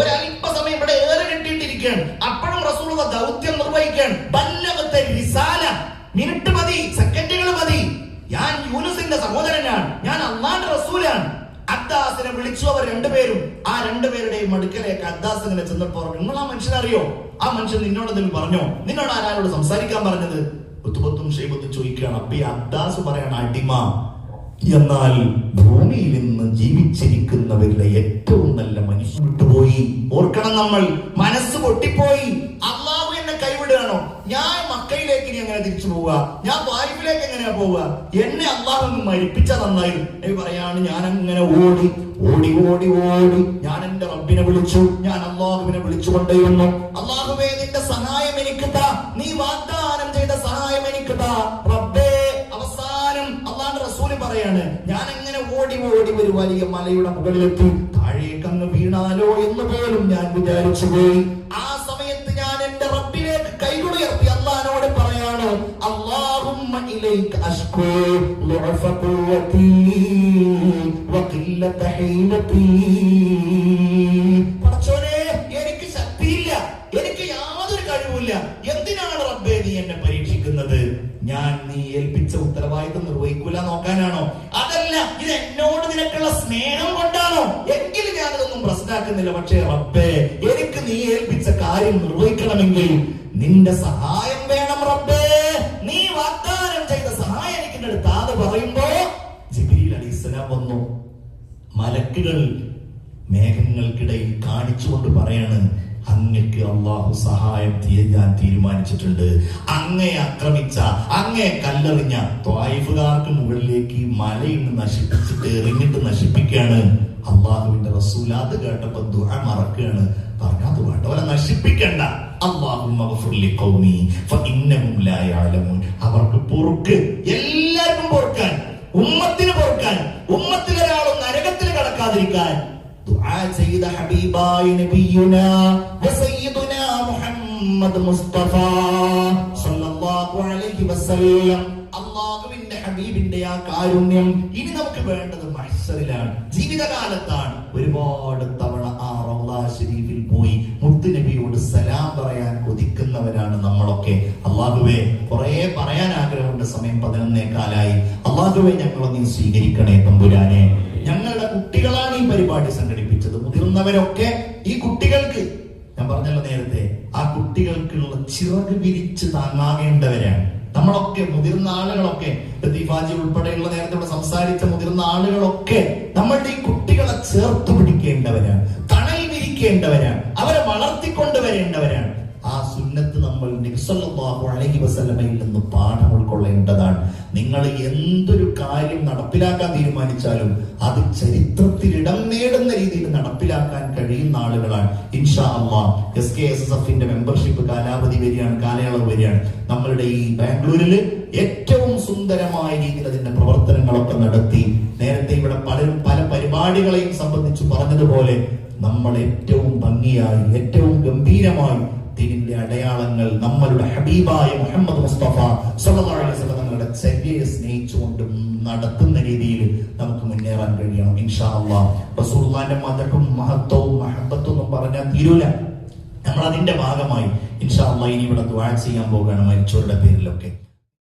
ഒരല്പസമയം ഇവിടെ ഏറെ കെട്ടിയിട്ടിരിക്കുകയാണ്. അപ്പോഴും റസൂലുള്ള ദൗത്യം നിർവഹിക്കാൻ. ബല്ലഗത്തെ റിസാല. മിനിറ്റ് മതി, സെക്കൻഡുകൾ മതി. ഞാൻ യൂനുസിന്റെ സഹോദരനാണ്, ഞാൻ അല്ലാഹുവിന്റെ റസൂലാണ്. അദ്ദാസിനെ വിളിച്ചു അവർ രണ്ടുപേരും. ആ രണ്ടുപേരുടെയും അടുക്കലേക്ക് അദ്ദാസ് ഇങ്ങനെ ചെന്നപ്പോൾ നിങ്ങൾ ആ മനുഷ്യനെ അറിയോ? ആ മനുഷ്യൻ നിന്നോട് എന്തെങ്കിലും പറഞ്ഞോ? നിന്നോട് ആരോട് സംസാരിക്കാൻ പറഞ്ഞത്? ഉത്ബത്തും ഷൈബത്തും ചോദിക്കുകയാണ്. അപ്പൊ ഈ അദ്ദാസ് പറയാണ്, അടിമ. എന്നാൽ ഭൂമിയിൽ നിന്ന് ജീവിച്ചിരിക്കുന്നവരിലെ ഏറ്റവും നല്ല മനുഷ്യൻ വിട്ടുപോയി. ഓർക്കണം, നമ്മൾ മനസ്സ് പൊട്ടിപ്പോയി. അള്ളാഹു എന്നെ കൈവിടുകയാണോ? ഞാൻ മക്കയിലേക്ക് ഇനി എങ്ങനെ തിരിച്ചു പോവുക? ഞാൻ വായ്പിലേക്ക് എങ്ങനെയാ പോവുക? എന്നെ അള്ളാഹു ഒന്ന് മരിപ്പിച്ച നന്നായിരുന്നു പറയാണ്. ഞാൻ അങ്ങനെ ഓടി ഓടി ഓടി ഓടി ഞാൻ എന്റെ റബ്ബിനെ വിളിച്ചു. ഞാൻ അള്ളാഹുവിനെ വിളിച്ചുകൊണ്ടേയിരുന്നു. അള്ളാഹുവേ, നിന്റെ സഹായം എനിക്ക് താ. നീ വാഗ്ദാനം ചെയ്ത സഹായം എനിക്ക് താ റബ്ബേ. അവസാനം അള്ളാഹുവിന്റെ റസൂൽ പറയാണ്, ഞാൻ എങ്ങനെ ഓടി ഓടി ഒരു വലിയ മലയുടെ മുകളിലെത്തി. താഴേക്ക് അങ്ങ് വീണാലോ എന്ന് പോലും ഞാൻ വിചാരിച്ചു പോയി. ആ സമയത്ത് ഞാൻ എന്റെ റബ്ബിലേക്ക് കൈകളുയർത്തി അള്ളാഹിനോട് പറയാണ്, അല്ലാഹുമ്മ ഇലൈക അശ്കൂ ളുഅഫ ഖുവ്വതി വഖില്ലത ഹീലതി. പടച്ചോനെ, എനിക്ക് ശക്തിയില്ല, എനിക്ക് യാതൊരു കഴിവില്ല. എന്തിനാണ് റബ്ബേ നീ എന്നെ പരീക്ഷിക്കുന്നത്? ഞാൻ നീ ഏൽപ്പിച്ച ഉത്തരവാദിത്വം നിർവഹിക്കൂല നോക്കാനാണോ? അതല്ല, ഇത് എന്നോട് നിനക്കുള്ള സ്നേഹം കൊണ്ടാണോ? എങ്കിലും ഞാനതൊന്നും പ്രശ്നമാക്കുന്നില്ല. പക്ഷേ റബ്ബേ, എനിക്ക് നീ ഏൽപ്പിച്ച കാര്യം നിർവഹിക്കണമെങ്കിൽ നിന്റെ സഹായം വേണം റബ്ബേ. നീ വാഗ്ദാനം ചെയ്ത സഹായം എനിക്ക് എടുത്താതെ പറയുമ്പോ ജിബ്രീൽ അലൈഹിസ്സലാം വന്നു. മലക്കുകൾ മേഘങ്ങൾക്കിടയിൽ കാണിച്ചുകൊണ്ട് പറയാണ്, അങ്ങക്ക് അള്ളാഹു സഹായം ചെയ്യാൻ തീരുമാനിച്ചിട്ടുണ്ട്. അങ്ങയെ ആക്രമിച്ച, അങ്ങയെ കല്ലെറിഞ്ഞ ത്വായിഫുകാർക്ക് മുകളിലേക്ക് മലയിൽ നിന്ന് നശിപ്പിച്ചിട്ട് എറിഞ്ഞിട്ട് നശിപ്പിക്കുകയാണ് അള്ളാഹുവിന്റെ റസൂൽ. അത് കേട്ടപ്പോ ദുആ മറക്കുകയാണ്. പറഞ്ഞു, അത് വേണ്ട, അവരെ നശിപ്പിക്കണ്ട. അവർക്ക് പൊറുക്ക്, എല്ലാവർക്കും പൊറുക്കാൻ, ഉമ്മത്തിന് പൊറുക്കാൻ, ഉമ്മത്തിൽ ഒരാളും നരകത്തിൽ കടക്കാതിരിക്കാൻ ദുആ ചെയ്ത ഹബീബായ നബിയുനാ വസയ്യിദുനാ മുഹമ്മദ് മുസ്തഫ സല്ലല്ലാഹു അലൈഹി വസല്ലം. അല്ലാഹുവിന്റെ ഹബീബിന്റെ ആ കാരുണ്യം ഇനി നമുക്ക് വേണ്ടത് മഹ്ശറിലാണ്, ജീവിതകാലത്താണ്. ഒരുപാട് തവണ ആ റൗള ശരീഫിൽ പോയി മുത്തുനബിയോട് സലാം പറയാൻ കൊതിക്കുന്നവരാണ് നമ്മളൊക്കെ. അല്ലാഹുവേ, കുറെ പറയാൻ ആഗ്രഹമുണ്ട്. സമയം 11:15. അല്ലാഹുവേ, ഞങ്ങളൊന്ന് സ്വീകരിക്കണേ തമ്പുരാനെ. ഞങ്ങളുടെ കുട്ടികളാണ് ഈ പരിപാടി സംഘടിപ്പിച്ചത്. മുതിർന്നവരൊക്കെ ഈ കുട്ടികൾക്ക്, ഞാൻ പറഞ്ഞല്ലോ നേരത്തെ, ആ കുട്ടികൾക്കുള്ള ചിറക് വിരിച്ച് താങ്ങാകേണ്ടവരാണ് നമ്മളൊക്കെ. മുതിർന്ന ആളുകളൊക്കെ, ലത്തീഫാജി ഉൾപ്പെടെയുള്ള നേരത്തെ ഇവിടെ സംസാരിച്ച മുതിർന്ന ആളുകളൊക്കെ നമ്മളുടെ ഈ കുട്ടികളെ ചേർത്ത് പിടിക്കേണ്ടവരാണ്, തണൽ വിരിക്കേണ്ടവരാണ്, അവരെ വളർത്തിക്കൊണ്ടുവരേണ്ടവരാണ്. ആ സുന്നത്ത് നമ്മൾ നബി സല്ലല്ലാഹു അലൈഹി വസല്ലമയിൽ നിന്ന് പാഠം ഉൾക്കൊള്ളേണ്ടതാണ്. നിങ്ങൾ എന്തൊരു കാര്യം നടപ്പിലാക്കാൻ തീരുമാനിച്ചാലും അത് ചരിത്രത്തിൽ ഇടം നേടുന്ന രീതിയിൽ നടപ്പിലാക്കാൻ കഴിയുന്ന ആളുകളാണ്. ഇൻഷാ അല്ലാഹ് SKSSFന്റെ മെമ്പർഷിപ്പ് കാലാവധി വരികയാണ്, കാലയളവ് വരികയാണ്. നമ്മളുടെ ഈ ബാംഗ്ലൂരിൽ ഏറ്റവും സുന്ദരമായ രീതിയിൽ അതിന്റെ പ്രവർത്തനങ്ങളൊക്കെ നടത്തി. നേരത്തെ ഇവിടെ പലരും പല പരിപാടികളെയും സംബന്ധിച്ച് പറഞ്ഞതുപോലെ നമ്മൾ ഏറ്റവും ഭംഗിയായി, ഏറ്റവും ഗംഭീരമായി ദീനിന്റെ അടയാളങ്ങൾ നമ്മളുടെ ഹബീബായ മുഹമ്മദ് മുസ്തഫ സല്ലല്ലാഹു അലൈഹി വസല്ലം തങ്ങളുടെ ചര്യയെ സ്നേഹിച്ചുകൊണ്ട് നടത്തുന്ന രീതിയിൽ നമുക്ക് മുന്നേറാൻ കഴിയണം ഇൻഷാ അല്ലാഹ്. റസൂലുള്ളാഹിന്റെ മദഹും മഹത്വവും മഹബത്തും ഒന്നും പറഞ്ഞാൽ തീരൂല. നമ്മൾ അതിന്റെ ഭാഗമായി ഇൻഷാ അല്ലാഹ് ഇനി ഇവിടെ ദുആ ചെയ്യാൻ പോകുകയാണ് മരിച്ചവരുടെ പേരിലൊക്കെ.